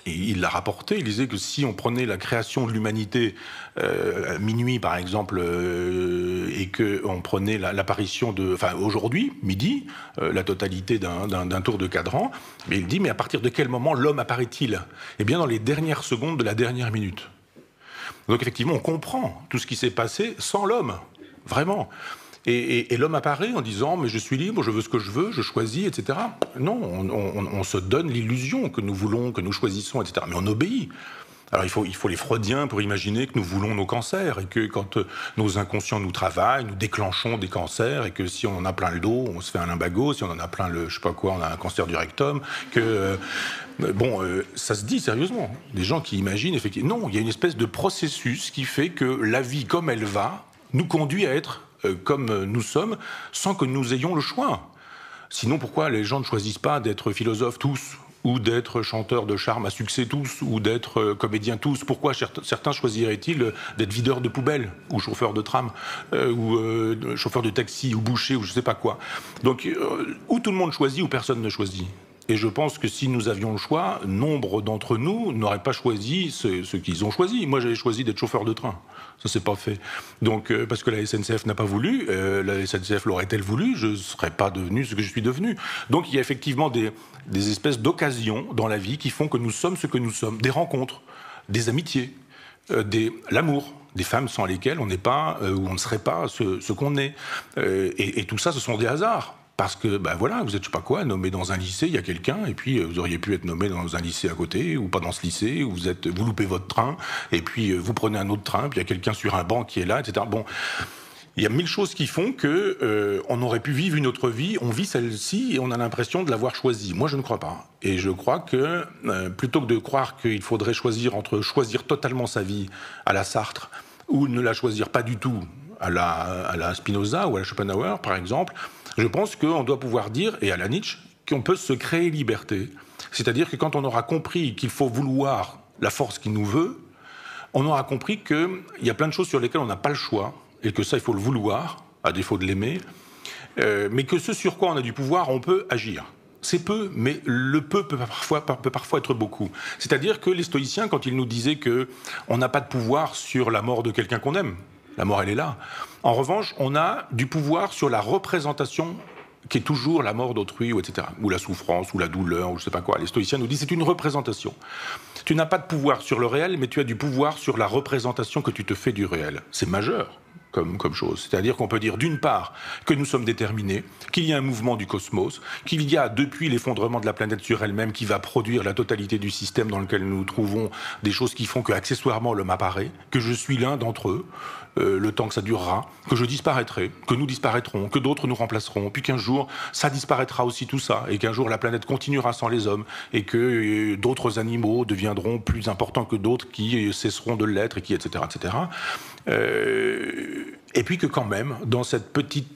[SPEAKER 2] Et il l'a rapporté, il disait que si on prenait la création de l'humanité à minuit, par exemple, et qu'on prenait l'apparition de... Enfin, aujourd'hui, midi, la totalité d'un tour de cadran, mais il dit, mais à partir de quel moment l'homme apparaît-il? Eh bien, dans les dernières secondes de la dernière minute. Donc, effectivement, on comprend tout ce qui s'est passé sans l'homme, vraiment. Et l'homme apparaît en disant « mais je suis libre, je veux ce que je veux, je choisis, etc. » Non, on se donne l'illusion que nous voulons, que nous choisissons, etc. Mais on obéit. Alors il faut les freudiens pour imaginer que nous voulons nos cancers et que quand nos inconscients nous travaillent, nous déclenchons des cancers et que si on en a plein le dos, on se fait un lumbago, si on en a plein le, je sais pas quoi, on a un cancer du rectum, que... ça se dit sérieusement. Des gens qui imaginent effectivement... Non, il y a une espèce de processus qui fait que la vie comme elle va nous conduit à être comme nous sommes, sans que nous ayons le choix. Sinon, pourquoi les gens ne choisissent pas d'être philosophes tous, ou d'être chanteurs de charme à succès tous, ou d'être comédiens tous? Pourquoi certains choisiraient-ils d'être videurs de poubelles, ou chauffeurs de tram, ou chauffeurs de taxi, ou bouchers, ou je ne sais pas quoi? Donc, ou tout le monde choisit, ou personne ne choisit. Et je pense que si nous avions le choix, nombre d'entre nous n'auraient pas choisi ce qu'ils ont choisi. Moi, j'avais choisi d'être chauffeur de train. Ça s'est pas fait. Donc, parce que la SNCF n'a pas voulu, la SNCF l'aurait-elle voulu, je ne serais pas devenu ce que je suis devenu. Donc, il y a effectivement des espèces d'occasions dans la vie qui font que nous sommes ce que nous sommes. Des rencontres, des amitiés, l'amour, des femmes sans lesquelles on n'est pas, ou on ne serait pas ce qu'on est. Et tout ça, ce sont des hasards. Parce que, ben voilà, vous êtes, je sais pas quoi, nommé dans un lycée, il y a quelqu'un, et puis vous auriez pu être nommé dans un lycée à côté, ou pas dans ce lycée, où vous loupez votre train, et puis vous prenez un autre train, puis il y a quelqu'un sur un banc qui est là, etc. Bon, il y a mille choses qui font que on aurait pu vivre une autre vie, on vit celle-ci, et on a l'impression de l'avoir choisie. Moi, je ne crois pas. Et je crois que, plutôt que de croire qu'il faudrait choisir entre choisir totalement sa vie à la Sartre, ou ne la choisir pas du tout à la Spinoza, ou à la Schopenhauer, par exemple, je pense qu'on doit pouvoir dire, et à la Nietzsche, qu'on peut se créer liberté. C'est-à-dire que quand on aura compris qu'il faut vouloir la force qui nous veut, on aura compris qu'il y a plein de choses sur lesquelles on n'a pas le choix, et que ça, il faut le vouloir, à défaut de l'aimer, mais que ce sur quoi on a du pouvoir, on peut agir. C'est peu, mais le peu peut parfois être beaucoup. C'est-à-dire que les stoïciens, quand ils nous disaient qu'on n'a pas de pouvoir sur la mort de quelqu'un qu'on aime, la mort elle est là. En revanche, on a du pouvoir sur la représentation qui est toujours la mort d'autrui, ou etc., ou la souffrance, ou la douleur, ou je sais pas quoi. Les stoïciens nous disent c'est une représentation. Tu n'as pas de pouvoir sur le réel, mais tu as du pouvoir sur la représentation que tu te fais du réel. C'est majeur comme chose. C'est-à-dire qu'on peut dire d'une part que nous sommes déterminés, qu'il y a un mouvement du cosmos, qu'il y a depuis l'effondrement de la planète sur elle-même qui va produire la totalité du système dans lequel nous nous trouvons, des choses qui font que accessoirement l'homme apparaît, que je suis l'un d'entre eux, le temps que ça durera, que je disparaîtrai, que nous disparaîtrons, que d'autres nous remplaceront, puis qu'un jour ça disparaîtra aussi tout ça, et qu'un jour la planète continuera sans les hommes, et que d'autres animaux deviendront plus importants que d'autres qui cesseront de l'être, et qui, etc., etc. Et puis que quand même, dans cette petite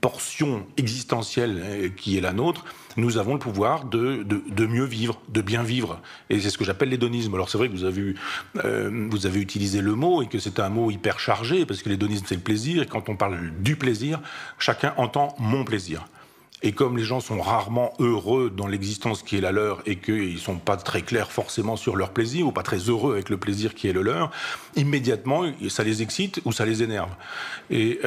[SPEAKER 2] portion existentielle qui est la nôtre, nous avons le pouvoir de mieux vivre, de bien vivre. Et c'est ce que j'appelle l'hédonisme. Alors c'est vrai que vous avez utilisé le mot, et que c'est un mot hyper chargé, parce que l'hédonisme c'est le plaisir, et quand on parle du plaisir, chacun entend mon plaisir. Et comme les gens sont rarement heureux dans l'existence qui est la leur et qu'ils ne sont pas très clairs forcément sur leur plaisir ou pas très heureux avec le plaisir qui est le leur, immédiatement, ça les excite ou ça les énerve. Et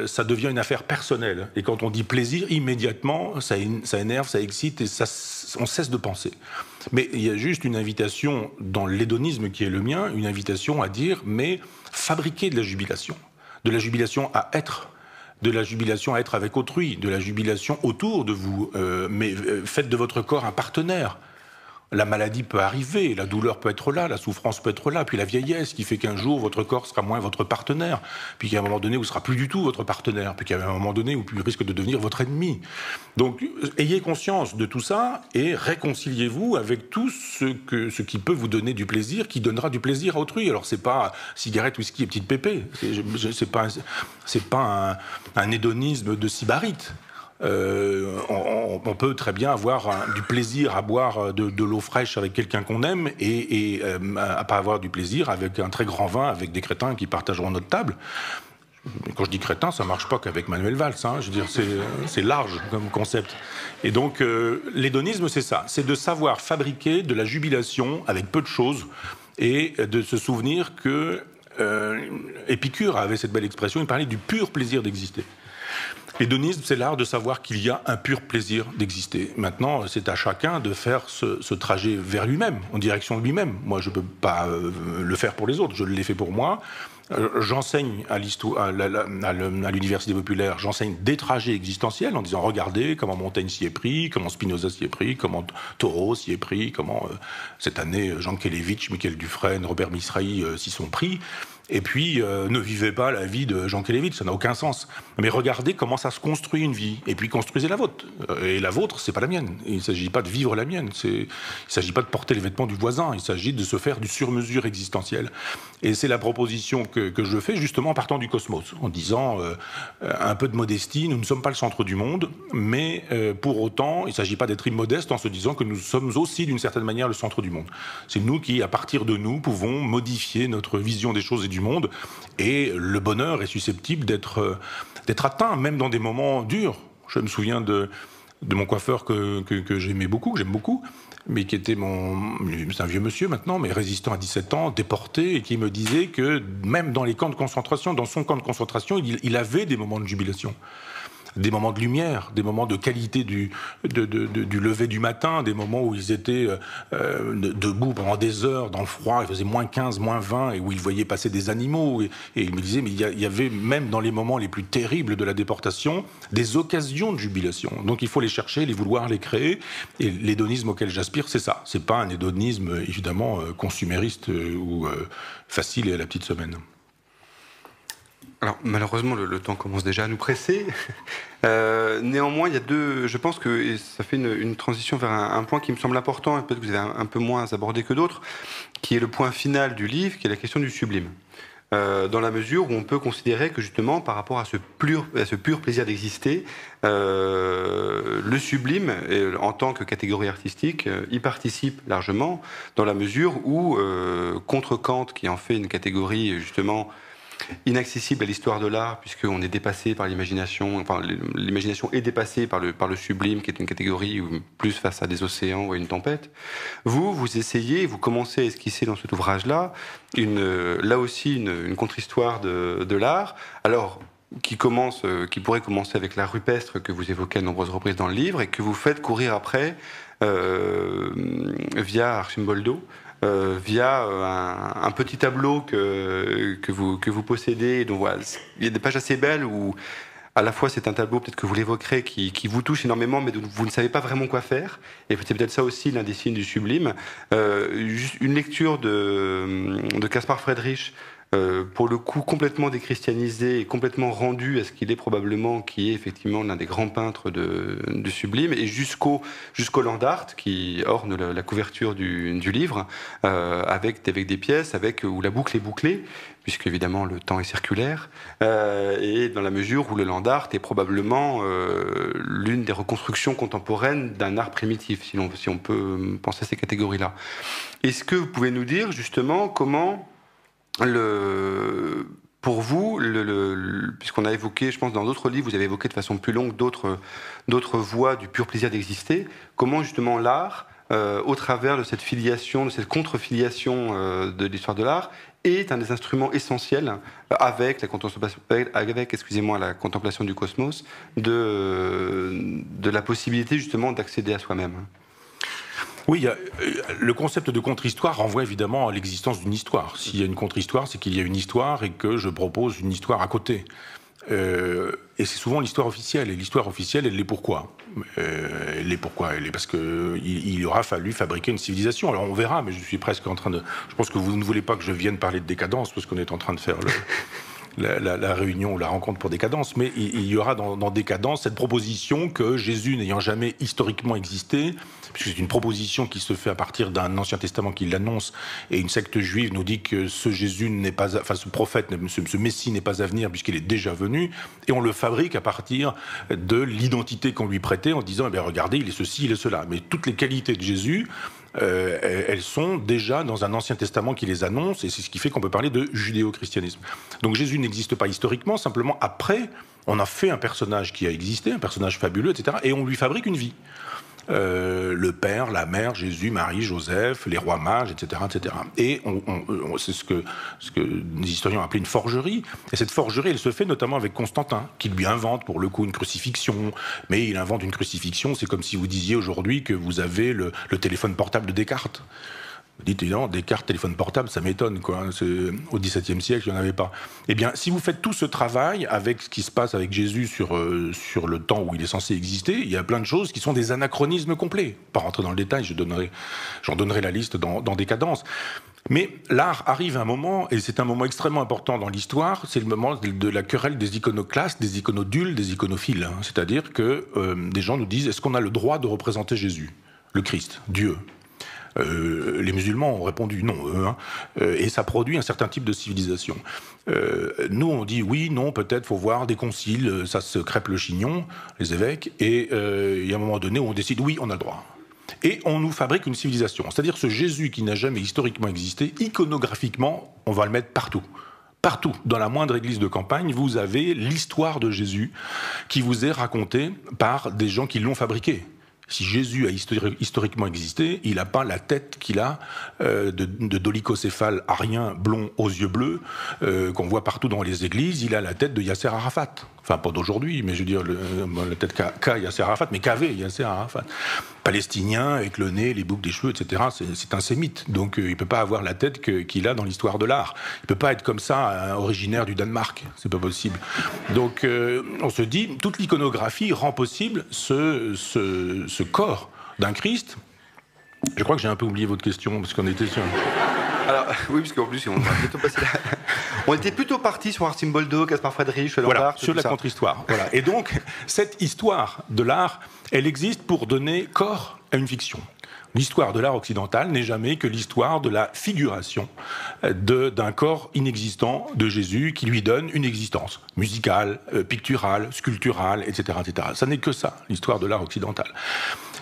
[SPEAKER 2] ça devient une affaire personnelle. Et quand on dit plaisir, immédiatement, ça énerve, ça excite et on cesse de penser. Mais il y a juste une invitation dans l'hédonisme qui est le mien, une invitation à dire, mais fabriquez de la jubilation à être, de la jubilation à être avec autrui, de la jubilation autour de vous, mais faites de votre corps un partenaire. La maladie peut arriver, la douleur peut être là, la souffrance peut être là, puis la vieillesse qui fait qu'un jour votre corps sera moins votre partenaire, puis qu'à un moment donné vous ne sera plus du tout votre partenaire, puis qu'à un moment donné où il risque de devenir votre ennemi. Donc ayez conscience de tout ça et réconciliez-vous avec tout ce qui peut vous donner du plaisir, qui donnera du plaisir à autrui. Alors c'est pas cigarette, whisky et petite pépé, c'est pas un hédonisme de sybarite. On peut très bien avoir du plaisir à boire de l'eau fraîche avec quelqu'un qu'on aime et à pas avoir du plaisir avec un très grand vin avec des crétins qui partageront notre table. Quand je dis crétin, ça marche pas qu'avec Manuel Valls, hein. Je veux dire, c'est large comme concept. Et donc, l'hédonisme, c'est ça, c'est de savoir fabriquer de la jubilation avec peu de choses et de se souvenir que Épicure avait cette belle expression, il parlait du pur plaisir d'exister. L'hédonisme, c'est l'art de savoir qu'il y a un pur plaisir d'exister. Maintenant, c'est à chacun de faire ce trajet vers lui-même, en direction de lui-même. Moi, je ne peux pas le faire pour les autres, je l'ai fait pour moi. J'enseigne à l'université populaire, j'enseigne des trajets existentiels en disant regardez comment Montaigne s'y est pris, comment Spinoza s'y est pris, comment Thoreau s'y est pris, comment cette année Jean Kelevitch, Michael Dufresne, Robert Misrahi s'y sont pris. Et puis, ne vivez pas la vie de Jean Kelevitch, ça n'a aucun sens. Mais regardez comment ça se construit une vie, et puis construisez la vôtre. Et la vôtre, c'est pas la mienne. Il ne s'agit pas de vivre la mienne, il ne s'agit pas de porter les vêtements du voisin, il s'agit de se faire du sur-mesure existentiel. Et c'est la proposition que je fais justement en partant du cosmos, en disant un peu de modestie, nous ne sommes pas le centre du monde, mais pour autant, il ne s'agit pas d'être immodeste en se disant que nous sommes aussi d'une certaine manière le centre du monde. C'est nous qui, à partir de nous, pouvons modifier notre vision des choses et du monde, et le bonheur est susceptible d'être atteint, même dans des moments durs. Je me souviens de mon coiffeur que j'aimais beaucoup, que j'aime beaucoup, mais qui était c'est un vieux monsieur maintenant, mais résistant à 17 ans, déporté, et qui me disait que même dans les camps de concentration, dans son camp de concentration, il avait des moments de jubilation. Des moments de lumière, des moments de qualité du lever du matin, des moments où ils étaient debout pendant des heures dans le froid, il faisait moins 15, moins 20, et où ils voyaient passer des animaux. Et il me disait, mais il y avait même dans les moments les plus terribles de la déportation, des occasions de jubilation. Donc il faut les chercher, les vouloir, les créer. Et l'hédonisme auquel j'aspire, c'est ça. C'est pas un hédonisme, évidemment, consumériste ou facile et à la petite semaine.
[SPEAKER 1] Alors, malheureusement, le temps commence déjà à nous presser. Néanmoins, il y a je pense que ça fait une transition vers un point qui me semble important, et peut-être que vous avez un peu moins abordé que d'autres, qui est le point final du livre, qui est la question du sublime. Dans la mesure où on peut considérer que, justement, par rapport à ce pur plaisir d'exister, le sublime, en tant que catégorie artistique, y participe largement, dans la mesure où, contre Kant, qui en fait une catégorie, justement, inaccessible à l'histoire de l'art, puisqu'on est dépassé par l'imagination, enfin l'imagination est dépassée par le sublime, qui est une catégorie plus face à des océans ou à une tempête. Vous essayez, vous commencez à esquisser dans cet ouvrage-là, là aussi une contre-histoire de l'art, alors qui pourrait commencer avec l'art rupestre que vous évoquez à de nombreuses reprises dans le livre, et que vous faites courir après via Archimboldo, via un petit tableau que vous possédez. Et donc voilà, il y a des pages assez belles où à la fois c'est un tableau, peut-être que vous l'évoquerez, qui vous touche énormément, mais dont vous ne savez pas vraiment quoi faire. Et c'est peut-être ça aussi l'un des signes du sublime. Juste une lecture de Caspar Friedrich, pour le coup complètement déchristianisé et complètement rendu à ce qu'il est probablement, qui est effectivement l'un des grands peintres du sublime, et jusqu'au Landart, qui orne la couverture du livre, avec des pièces où la boucle est bouclée, puisque évidemment le temps est circulaire, et dans la mesure où le Landart est probablement l'une des reconstructions contemporaines d'un art primitif, si on peut penser à ces catégories-là. Est-ce que vous pouvez nous dire justement comment pour vous, puisqu'on a évoqué, je pense dans d'autres livres, vous avez évoqué de façon plus longue d'autres voies du pur plaisir d'exister, comment justement l'art, au travers de cette filiation, de cette contre-filiation de l'histoire de l'art, est un des instruments essentiels avec la contemplation du cosmos, de la possibilité justement d'accéder à soi-même.
[SPEAKER 2] Oui, le concept de contre-histoire renvoie évidemment à l'existence d'une histoire. S'il y a une contre-histoire, c'est qu'il y a une histoire et que je propose une histoire à côté. Et c'est souvent l'histoire officielle. Et l'histoire officielle, elle l'est pourquoi ? Elle l'est parce qu'il aura fallu fabriquer une civilisation. Alors on verra, mais je suis presque en train de... Je pense que vous ne voulez pas que je vienne parler de décadence, parce qu'on est en train de faire la réunion ou la rencontre pour Décadence, mais il y aura dans Décadence cette proposition que Jésus n'ayant jamais historiquement existé, puisque c'est une proposition qui se fait à partir d'un Ancien Testament qui l'annonce, et une secte juive nous dit que ce Jésus n'est pas, enfin ce prophète, ce Messie n'est pas à venir puisqu'il est déjà venu, et on le fabrique à partir de l'identité qu'on lui prêtait en disant, eh bien regardez, il est ceci, il est cela. Mais toutes les qualités de Jésus, elles sont déjà dans un Ancien Testament qui les annonce, et c'est ce qui fait qu'on peut parler de judéo-christianisme. Donc Jésus n'existe pas historiquement, simplement après, on a fait un personnage qui a existé, un personnage fabuleux, etc., et on lui fabrique une vie. Le père, la mère, Jésus, Marie, Joseph, les rois mages, etc., etc. Et c'est ce que les historiens ont appelé une forgerie. Et cette forgerie, elle se fait notamment avec Constantin, qui lui invente pour le coup une crucifixion. Mais il invente une crucifixion, c'est comme si vous disiez aujourd'hui que vous avez le téléphone portable de Descartes. Vous dites, évidemment, Descartes, téléphone portable, ça m'étonne, quoi. Au XVIIe siècle, il n'y en avait pas. Eh bien, si vous faites tout ce travail avec ce qui se passe avec Jésus sur le temps où il est censé exister, il y a plein de choses qui sont des anachronismes complets. Pas rentrer dans le détail, j'en donnerai la liste dans Décadence. Mais l'art arrive à un moment, et c'est un moment extrêmement important dans l'histoire, c'est le moment de la querelle des iconoclastes, des iconodules, des iconophiles. Hein. C'est-à-dire que des gens nous disent, est-ce qu'on a le droit de représenter Jésus, le Christ, Dieu ? Les musulmans ont répondu non, et ça produit un certain type de civilisation. Nous, on dit oui, non, peut-être, faut voir des conciles, ça se crêpe le chignon, les évêques, et il y a un moment donné où on décide oui, on a le droit. Et on nous fabrique une civilisation. C'est-à-dire ce Jésus qui n'a jamais historiquement existé, iconographiquement, on va le mettre partout. Partout, dans la moindre église de campagne, vous avez l'histoire de Jésus qui vous est racontée par des gens qui l'ont fabriqué. Si Jésus a historiquement existé, il n'a pas la tête qu'il a de dolicocéphale arien blond aux yeux bleus qu'on voit partout dans les églises. Il a la tête de Yasser Arafat. Enfin, pas d'aujourd'hui, mais je veux dire, la tête qu'a Yasser Arafat, mais qu'avait Yasser Arafat. Palestinien, avec le nez, les boucles des cheveux, etc. C'est un sémite. Donc, il ne peut pas avoir la tête qu'il a dans l'histoire de l'art. Il ne peut pas être comme ça, originaire du Danemark. C'est pas possible. Donc, on se dit, toute l'iconographie rend possible ce corps d'un Christ. Je crois que j'ai un peu oublié votre question, parce qu'on était sur...
[SPEAKER 1] Alors, oui, parce qu'en plus, on va bientôt passer là. On était plutôt parti sur Arcimboldo, Caspar Friedrich, Landart,
[SPEAKER 2] voilà, sur la contre-histoire. Voilà. Et donc, cette histoire de l'art, elle existe pour donner corps à une fiction. L'histoire de l'art occidental n'est jamais que l'histoire de la figuration d'un corps inexistant de Jésus qui lui donne une existence musicale, picturale, sculpturale, etc., etc. Ça n'est que ça, l'histoire de l'art occidental.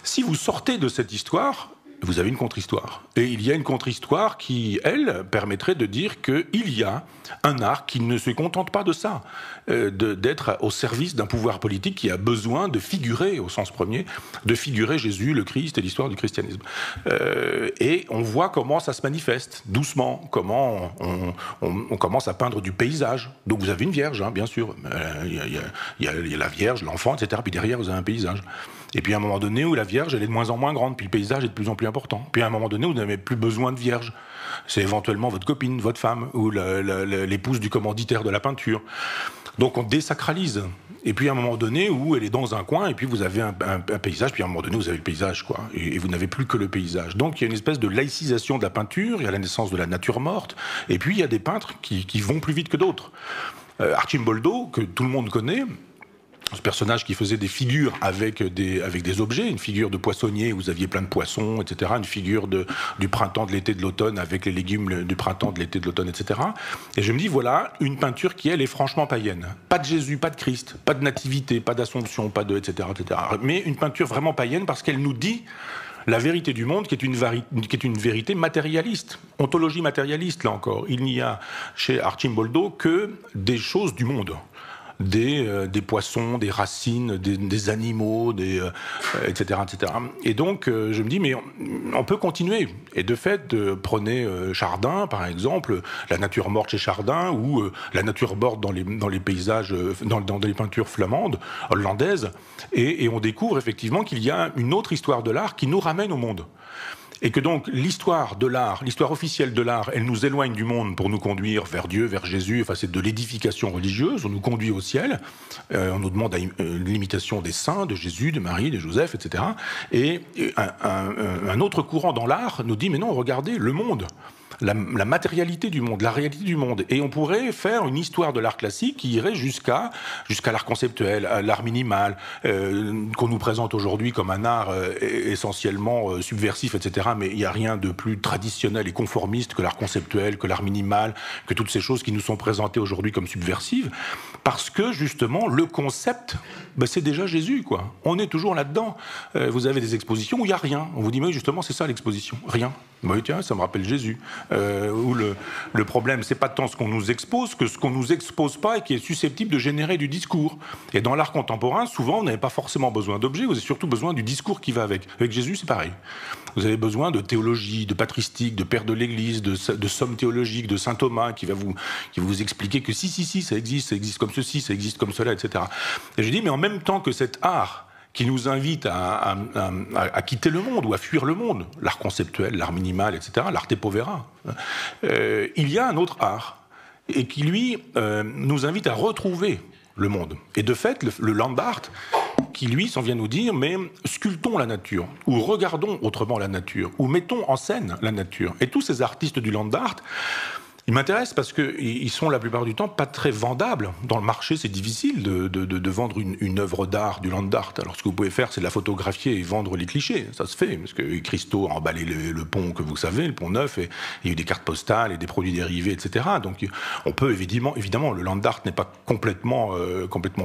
[SPEAKER 2] Si vous sortez de cette histoire, vous avez une contre-histoire. Et il y a une contre-histoire qui, elle, permettrait de dire qu'il y a un art qui ne se contente pas de ça, d'être au service d'un pouvoir politique qui a besoin de figurer, au sens premier, de figurer Jésus, le Christ et l'histoire du christianisme. Et on voit comment ça se manifeste, doucement, comment on commence à peindre du paysage. Donc vous avez une vierge, hein, bien sûr. Il y a la vierge, l'enfant, etc. Puis derrière, vous avez un paysage. Et puis à un moment donné où la Vierge, elle est de moins en moins grande, puis le paysage est de plus en plus important. Puis à un moment donné où vous n'avez plus besoin de Vierge. C'est éventuellement votre copine, votre femme, ou l'épouse du commanditaire de la peinture. Donc on désacralise. Et puis à un moment donné où elle est dans un coin, et puis vous avez un paysage, puis à un moment donné vous avez le paysage, quoi. Et vous n'avez plus que le paysage. Donc il y a une espèce de laïcisation de la peinture, il y a la naissance de la nature morte, et puis il y a des peintres qui vont plus vite que d'autres. Arcimboldo, que tout le monde connaît, ce personnage qui faisait des figures avec des objets, une figure de poissonnier où vous aviez plein de poissons, etc., une figure du printemps, de l'été, de l'automne avec les légumes du printemps, de l'été, de l'automne, etc. Et je me dis, voilà, une peinture qui, elle, est franchement païenne. Pas de Jésus, pas de Christ, pas de nativité, pas d'Assomption, pas de etc., etc. Mais une peinture vraiment païenne parce qu'elle nous dit la vérité du monde qui est une vérité matérialiste, ontologie matérialiste, là encore. Il n'y a chez Arcimboldo que des choses du monde. Des poissons, des racines, des animaux, etc., etc. Et donc, je me dis, mais on peut continuer. Et de fait, prenez Chardin, par exemple, la nature morte chez Chardin, ou la nature morte dans les paysages, dans les peintures flamandes, hollandaises, et on découvre effectivement qu'il y a une autre histoire de l'art qui nous ramène au monde. Et que donc l'histoire de l'art, l'histoire officielle de l'art, elle nous éloigne du monde pour nous conduire vers Dieu, vers Jésus. Enfin, c'est de l'édification religieuse. On nous conduit au ciel. On nous demande l'imitation des saints, de Jésus, de Marie, de Joseph, etc. Et un autre courant dans l'art nous dit, mais non, regardez, le monde. La matérialité du monde, la réalité du monde. Et on pourrait faire une histoire de l'art classique qui irait jusqu'à l'art conceptuel, à l'art minimal, qu'on nous présente aujourd'hui comme un art essentiellement subversif, etc. Mais il n'y a rien de plus traditionnel et conformiste que l'art conceptuel, que l'art minimal, que toutes ces choses qui nous sont présentées aujourd'hui comme subversives. Parce que, justement, le concept, c'est déjà Jésus, quoi. On est toujours là-dedans. Vous avez des expositions où il n'y a rien. On vous dit, mais justement, c'est ça l'exposition. Rien. Oui, tiens, ça me rappelle Jésus. Où le problème, c'est pas tant ce qu'on nous expose que ce qu'on nous expose pas et qui est susceptible de générer du discours. Et dans l'art contemporain, souvent, vous n'avez pas forcément besoin d'objets, vous avez surtout besoin du discours qui va avec. Avec Jésus, c'est pareil. Vous avez besoin de théologie, de patristique, de père de l'Église, de somme théologique, de saint Thomas, qui va vous expliquer que si, ça existe comme ceci, ça existe comme cela, etc. Et je dis, mais en même temps que cet art qui nous invite à quitter le monde ou à fuir le monde, l'art conceptuel, l'art minimal, etc., l'arte povera, il y a un autre art, et qui, lui, nous invite à retrouver le monde. Et de fait, le land art, qui, lui, s'en vient nous dire, mais sculptons la nature, ou regardons autrement la nature, ou mettons en scène la nature. Et tous ces artistes du land art, ils m'intéressent parce qu'ils sont la plupart du temps pas très vendables. Dans le marché, c'est difficile de vendre une œuvre d'art, du land art. Alors ce que vous pouvez faire, c'est de la photographier et vendre les clichés. Ça se fait, parce que Christo a emballé le pont que vous savez, le pont neuf, et il y a eu des cartes postales et des produits dérivés, etc. Donc on peut évidemment, le land art n'est pas complètement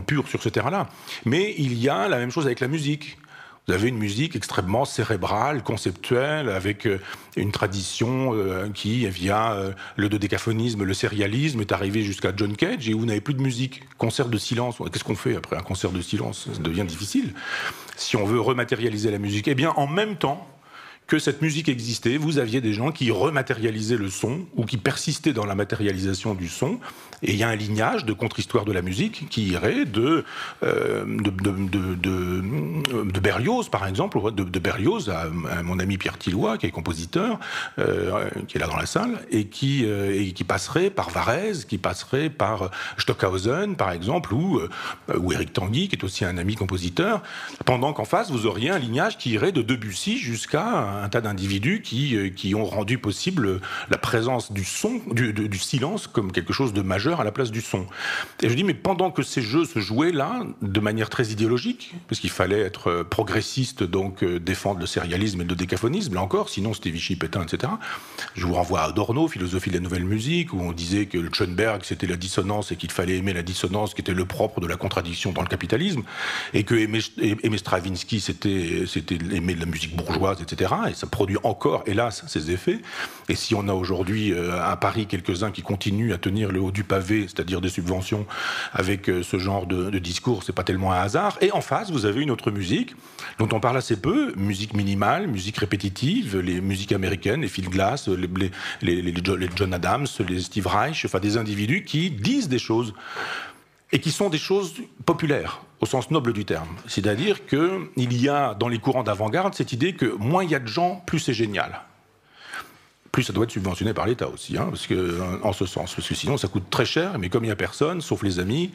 [SPEAKER 2] pur sur ce terrain-là. Mais il y a la même chose avec la musique. Vous avez une musique extrêmement cérébrale, conceptuelle, avec une tradition qui, via le dodécaphonisme, le sérialisme, est arrivée jusqu'à John Cage, et où vous n'avez plus de musique. Concert de silence. Qu'est-ce qu'on fait après un concert de silence? Ça devient difficile. Si on veut rematérialiser la musique, eh bien, en même temps que cette musique existait, vous aviez des gens qui rematérialisaient le son, ou qui persistaient dans la matérialisation du son, et il y a un lignage de contre-histoire de la musique qui irait de Berlioz, par exemple, de Berlioz à mon ami Pierre Tilloy, qui est compositeur, qui est là dans la salle, et qui passerait par Varèse, qui passerait par Stockhausen, par exemple, ou Éric Tanguy, qui est aussi un ami compositeur, pendant qu'en face, vous auriez un lignage qui irait de Debussy jusqu'à un tas d'individus qui ont rendu possible la présence du son, du silence, comme quelque chose de majeur à la place du son. Et je dis, mais pendant que ces jeux se jouaient là, de manière très idéologique, parce qu'il fallait être progressiste, donc défendre le sérialisme et le dodécaphonisme, là encore, sinon c'était Vichy, Pétain, etc. Je vous renvoie à Adorno, Philosophie de la nouvelle musique, où on disait que le Schoenberg, c'était la dissonance et qu'il fallait aimer la dissonance, qui était le propre de la contradiction dans le capitalisme, et que aimer Stravinsky, c'était aimer la musique bourgeoise, etc. Et ça produit encore, hélas, ses effets. Et si on a aujourd'hui à Paris quelques-uns qui continuent à tenir le haut du pavé, c'est-à-dire des subventions avec ce genre de discours, c'est pas tellement un hasard. Et en face, vous avez une autre musique dont on parle assez peu, musique minimale, musique répétitive, les musiques américaines, les Phil Glass, les John Adams, les Steve Reich, enfin des individus qui disent des choses et qui sont des choses populaires, au sens noble du terme. C'est-à-dire qu'il y a dans les courants d'avant-garde cette idée que moins il y a de gens, plus c'est génial. Plus ça doit être subventionné par l'État aussi, hein, en ce sens, parce que sinon ça coûte très cher, mais comme il n'y a personne, sauf les amis,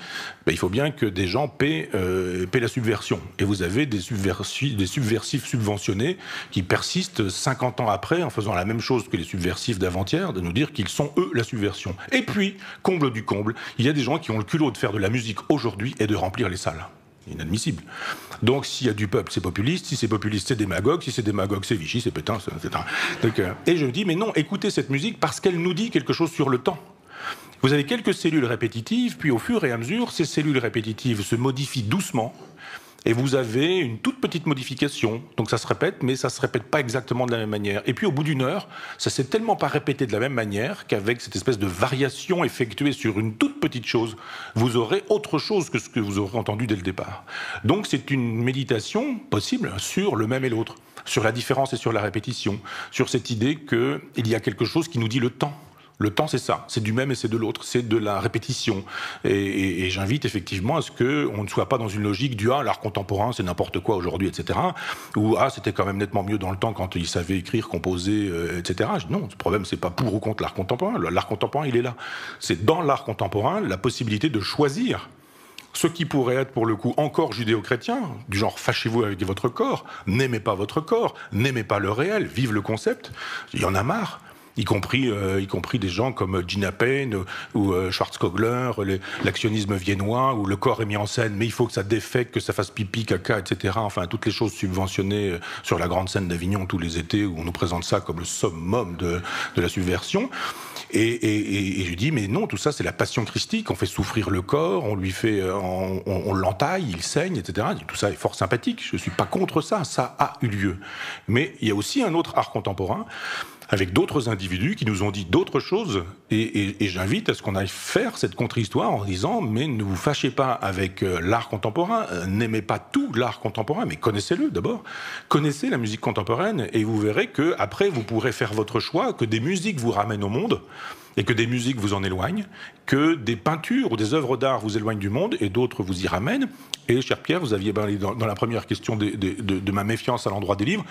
[SPEAKER 2] ben, il faut bien que des gens paient la subversion. Et vous avez des subversifs subventionnés qui persistent 50 ans après, en faisant la même chose que les subversifs d'avant-hier, de nous dire qu'ils sont eux la subversion. Et puis, comble du comble, il y a des gens qui ont le culot de faire de la musique aujourd'hui et de remplir les salles. Inadmissible. Donc s'il y a du peuple, c'est populiste, si c'est populiste, c'est démagogue, si c'est démagogue, c'est Vichy, c'est Pétain, etc. Donc, et je me dis, mais non, écoutez cette musique parce qu'elle nous dit quelque chose sur le temps. Vous avez quelques cellules répétitives, puis au fur et à mesure, ces cellules répétitives se modifient doucement, et vous avez une toute petite modification, donc ça se répète, mais ça se répète pas exactement de la même manière. Et puis au bout d'une heure, ça s'est tellement pas répété de la même manière qu'avec cette espèce de variation effectuée sur une toute petite chose, vous aurez autre chose que ce que vous aurez entendu dès le départ. Donc c'est une méditation possible sur le même et l'autre, sur la différence et sur la répétition, sur cette idée qu'il y a quelque chose qui nous dit le temps. Le temps, c'est ça, c'est du même et c'est de l'autre, c'est de la répétition. Et j'invite effectivement à ce qu'on ne soit pas dans une logique du « ah, l'art contemporain, c'est n'importe quoi aujourd'hui, etc. » ou « ah, c'était quand même nettement mieux dans le temps quand ils savaient écrire, composer, etc. » Non, le problème, c'est pas pour ou contre l'art contemporain. L'art contemporain, il est là. C'est dans l'art contemporain la possibilité de choisir ce qui pourrait être, pour le coup, encore judéo-chrétien, du genre « fâchez-vous avec votre corps, n'aimez pas votre corps, n'aimez pas le réel, vive le concept », il y en a marre. Y compris des gens comme Gina Payne ou Schwarzkogler, l'actionnisme viennois, où le corps est mis en scène, mais il faut que ça défecte, que ça fasse pipi, caca, etc. Enfin, toutes les choses subventionnées sur la grande scène d'Avignon tous les étés, où on nous présente ça comme le summum de la subversion. Et je dis, mais non, tout ça, c'est la passion christique. On fait souffrir le corps, on lui fait, on l'entaille, il saigne, etc. Tout ça est fort sympathique. Je suis pas contre ça. Ça a eu lieu. Mais il y a aussi un autre art contemporain, avec d'autres individus qui nous ont dit d'autres choses, et j'invite à ce qu'on aille faire cette contre-histoire en disant, mais ne vous fâchez pas avec l'art contemporain, n'aimez pas tout l'art contemporain, mais connaissez-le d'abord, connaissez la musique contemporaine, et vous verrez que après vous pourrez faire votre choix, que des musiques vous ramènent au monde, et que des musiques vous en éloignent, que des peintures ou des œuvres d'art vous éloignent du monde, et d'autres vous y ramènent. Et, cher Pierre, vous aviez parlé dans la première question de ma méfiance à l'endroit des livres.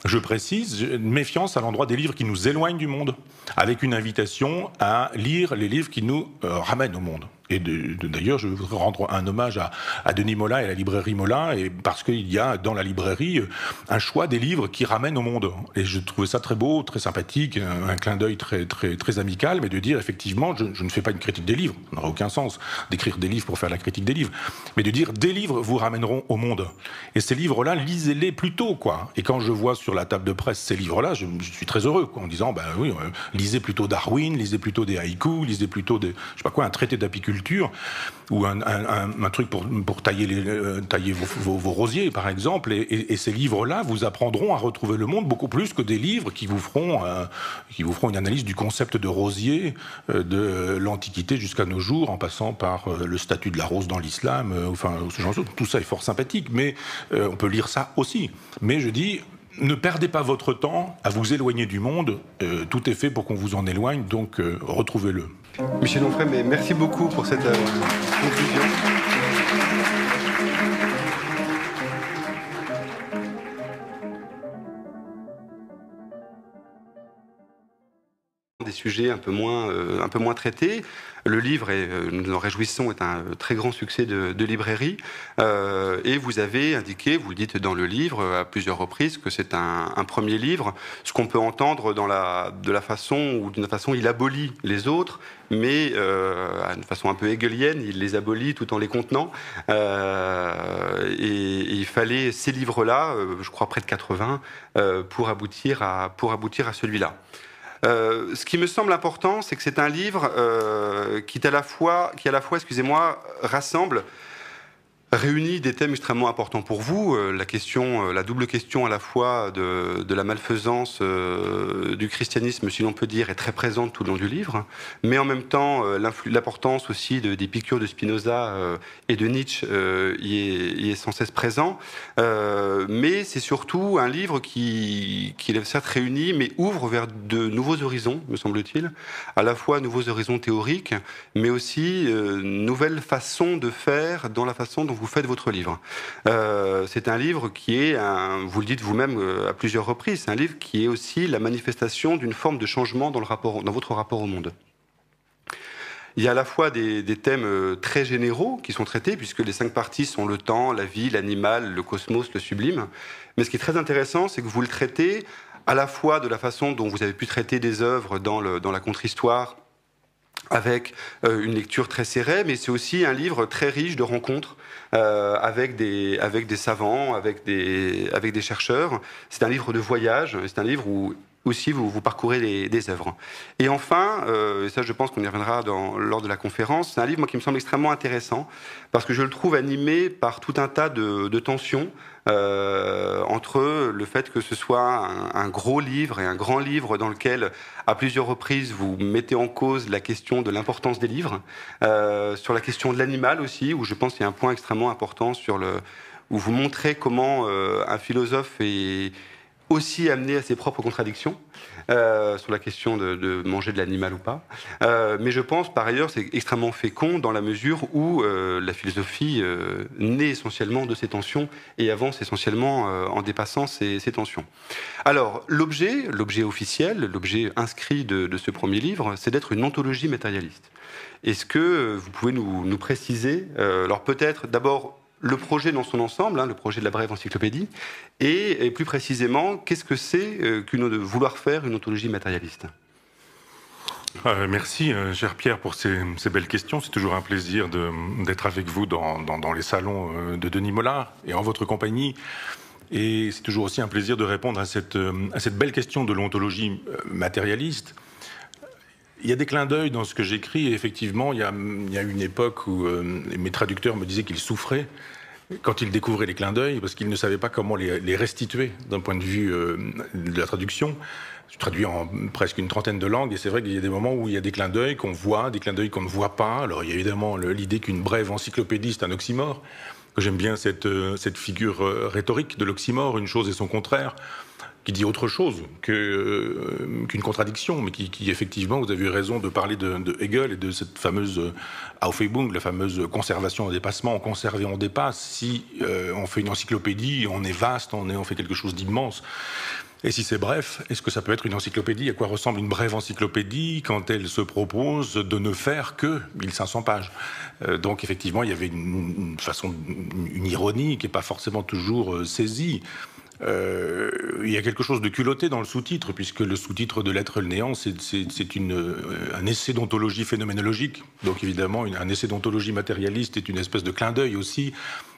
[SPEAKER 2] Je précise, méfiance à l'endroit des livres qui nous éloignent du monde, avec une invitation à lire les livres qui nous ramènent au monde. Et d'ailleurs, je voudrais rendre un hommage à Denis Mola et à la librairie Mola, et parce qu'il y a dans la librairie un choix des livres qui ramènent au monde. Et je trouvais ça très beau, très sympathique, un clin d'œil très amical, mais de dire effectivement, je ne fais pas une critique des livres, ça n'aurait aucun sens d'écrire des livres pour faire la critique des livres, mais de dire des livres vous ramèneront au monde. Et ces livres-là, lisez-les plutôt, quoi. Et quand je vois sur la table de presse ces livres-là, je suis très heureux, quoi, en disant, ben oui, lisez plutôt Darwin, lisez plutôt des haïkus, lisez plutôt des, je sais pas quoi, un traité d'apiculture, ou un truc pour tailler vos rosiers, par exemple. Et ces livres-là vous apprendront à retrouver le monde beaucoup plus que des livres qui vous feront une analyse du concept de rosier de l'Antiquité jusqu'à nos jours, en passant par le statut de la rose dans l'islam, enfin, ce genre de choses. Tout ça est fort sympathique, mais on peut lire ça aussi. Mais je dis, ne perdez pas votre temps à vous éloigner du monde. Tout est fait pour qu'on vous en éloigne, donc retrouvez-le.
[SPEAKER 1] Michel Onfray, mais merci beaucoup pour cette conclusion. Des sujets un peu moins traités. Le livre, nous nous en réjouissons, est un très grand succès de librairie. Et vous avez indiqué, vous le dites dans le livre à plusieurs reprises, que c'est un premier livre. Ce qu'on peut entendre de la façon, ou d'une façon, il abolit les autres, mais d'une façon un peu hegelienne, il les abolit tout en les contenant. Et il fallait ces livres-là, je crois près de 80, pour aboutir à celui-là. Ce qui me semble important, c'est que c'est un livre qui à la fois, excusez-moi, rassemble réunit des thèmes extrêmement importants pour vous. La double question à la fois de la malfaisance du christianisme, si l'on peut dire, est très présente tout le long du livre, mais en même temps, l'importance aussi des piqûres de Spinoza et de Nietzsche y est sans cesse présent. Mais c'est surtout un livre qui est certes réuni, mais ouvre vers de nouveaux horizons, me semble-t-il, à la fois nouveaux horizons théoriques, mais aussi nouvelles façons de faire dans la façon dont vous faites votre livre. C'est un livre qui est, vous le dites vous-même à plusieurs reprises, c'est un livre qui est aussi la manifestation d'une forme de changement dans votre rapport au monde. Il y a à la fois des thèmes très généraux qui sont traités, puisque les 5 parties sont le temps, la vie, l'animal, le cosmos, le sublime. Mais ce qui est très intéressant, c'est que vous le traitez à la fois de la façon dont vous avez pu traiter des œuvres dans la contre-histoire, avec une lecture très serrée, mais c'est aussi un livre très riche de rencontres avec des savants, avec des chercheurs. C'est un livre de voyage, c'est un livre où aussi vous parcourez des œuvres. Et enfin, et ça je pense qu'on y reviendra lors de la conférence, c'est un livre moi, qui me semble extrêmement intéressant, parce que je le trouve animé par tout un tas de tensions, entre le fait que ce soit un gros livre et un grand livre dans lequel, à plusieurs reprises, vous mettez en cause la question de l'importance des livres, sur la question de l'animal aussi, où je pense qu'il y a un point extrêmement important où vous montrez comment un philosophe est aussi amené à ses propres contradictions sur la question de manger de l'animal ou pas. Mais je pense, par ailleurs, c'est extrêmement fécond dans la mesure où la philosophie naît essentiellement de ces tensions et avance essentiellement en dépassant ces tensions. Alors, l'objet officiel, l'objet inscrit de ce premier livre, c'est d'être une anthologie matérialiste. Est-ce que vous pouvez nous préciser, alors peut-être d'abord, le projet dans son ensemble, le projet de la brève encyclopédie, et plus précisément, qu'est-ce que c'est de vouloir faire une ontologie matérialiste ?
[SPEAKER 2] Merci, cher Pierre, pour ces belles questions. C'est toujours un plaisir d'être avec vous dans les salons de Denis Mollard et en votre compagnie. Et c'est toujours aussi un plaisir de répondre à cette belle question de l'ontologie matérialiste. Il y a des clins d'œil dans ce que j'écris, et effectivement, il y a une époque où mes traducteurs me disaient qu'ils souffraient quand ils découvraient les clins d'œil, parce qu'ils ne savaient pas comment les restituer d'un point de vue de la traduction. Je traduis en presque une trentaine de langues, et c'est vrai qu'il y a des moments où il y a des clins d'œil qu'on voit, des clins d'œil qu'on ne voit pas. Alors il y a évidemment l'idée qu'une brève encyclopédie, c'est un oxymore. J'aime bien cette figure rhétorique de l'oxymore, une chose et son contraire, qui dit autre chose qu'une contradiction, mais qui effectivement, vous avez eu raison de parler de Hegel et de cette fameuse Aufhebung, la fameuse conservation en dépassement. On conserve et on dépasse. Si on fait une encyclopédie, on est vaste, on fait quelque chose d'immense. Et si c'est bref, est-ce que ça peut être une encyclopédie ? À quoi ressemble une brève encyclopédie quand elle se propose de ne faire que 1500 pages ? Donc effectivement, il y avait une ironie qui n'est pas forcément toujours saisie. Il y a quelque chose de culotté dans le sous-titre, puisque le sous-titre de L'être et le néant, c'est un essai d'ontologie phénoménologique. Donc évidemment, un essai d'ontologie matérialiste est une espèce de clin d'œil aussi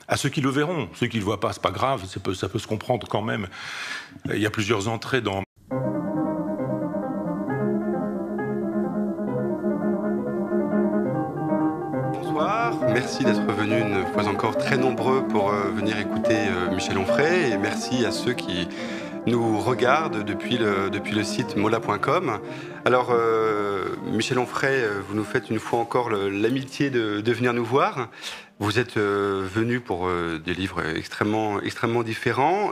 [SPEAKER 2] à ceux qui le verront. Ceux qui ne le voient pas, c'est pas grave, ça peut se comprendre quand même. Il y a plusieurs entrées dans...
[SPEAKER 1] Bonsoir, merci d'être venus une fois encore très nombreux pour venir écouter Michel Onfray, et merci à ceux qui nous regardent depuis le site molla.com. Alors, Michel Onfray, vous nous faites une fois encore l'amitié de venir nous voir. Vous êtes venu pour des livres extrêmement différents,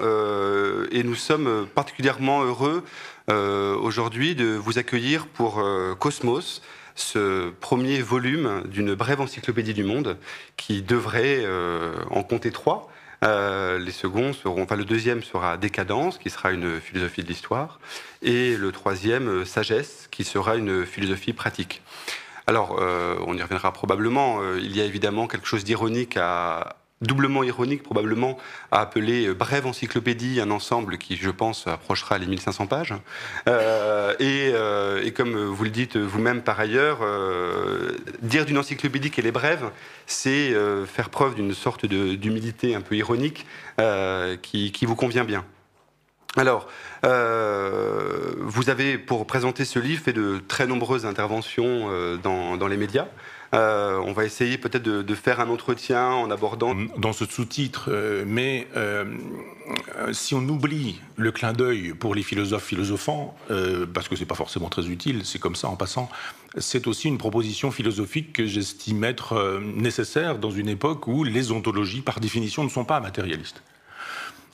[SPEAKER 1] et nous sommes particulièrement heureux aujourd'hui de vous accueillir pour Cosmos, ce premier volume d'une brève encyclopédie du monde qui devrait en compter 3. Le deuxième sera Décadence, qui sera une philosophie de l'histoire, et le troisième, Sagesse, qui sera une philosophie pratique. Alors, on y reviendra probablement, il y a évidemment quelque chose d'ironique doublement ironique probablement, à appeler brève encyclopédie un ensemble qui, je pense, approchera les 1500 pages. Et comme vous le dites vous-même par ailleurs, dire d'une encyclopédie qu'elle est brève, c'est faire preuve d'une sorte d'humilité un peu ironique qui vous convient bien. Alors, vous avez, pour présenter ce livre, fait de très nombreuses interventions dans les médias. On va essayer peut-être de faire un entretien en abordant...
[SPEAKER 2] Dans ce sous-titre, mais si on oublie le clin d'œil pour les philosophes philosophants, parce que c'est pas forcément très utile, c'est comme ça en passant, c'est aussi une proposition philosophique que j'estime être nécessaire dans une époque où les ontologies, par définition, ne sont pas matérialistes.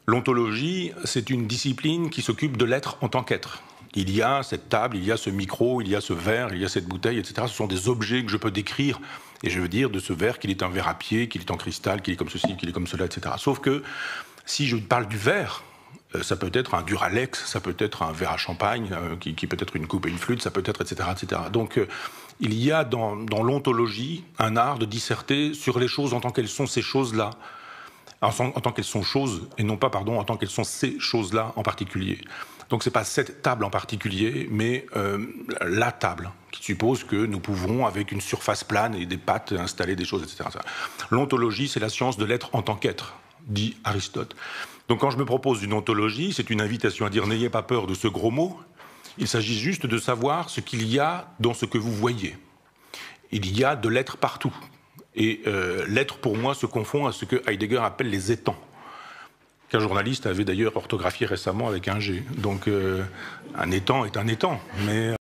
[SPEAKER 2] L'ontologie, c'est une discipline qui s'occupe de l'être en tant qu'être. Il y a cette table, il y a ce micro, il y a ce verre, il y a cette bouteille, etc. Ce sont des objets que je peux décrire. Et je veux dire de ce verre qu'il est un verre à pied, qu'il est en cristal, qu'il est comme ceci, qu'il est comme cela, etc. Sauf que si je parle du verre, ça peut être un Duralex, ça peut être un verre à champagne, qui peut être une coupe et une flûte, ça peut être, etc. etc. Donc il y a dans l'ontologie un art de disserter sur les choses en tant qu'elles sont ces choses-là. En tant qu'elles sont choses, et non pas, pardon, en tant qu'elles sont ces choses-là en particulier. Donc c'est pas cette table en particulier, mais la table, qui suppose que nous pouvons, avec une surface plane et des pattes, installer des choses, etc. L'ontologie, c'est la science de l'être en tant qu'être, dit Aristote. Donc quand je me propose une ontologie, c'est une invitation à dire « n'ayez pas peur de ce gros mot », il s'agit juste de savoir ce qu'il y a dans ce que vous voyez. Il y a de l'être partout. Et l'être, pour moi, se confond à ce que Heidegger appelle les étangs, qu'un journaliste avait d'ailleurs orthographié récemment avec un G. Donc, un étang est un étang, mais...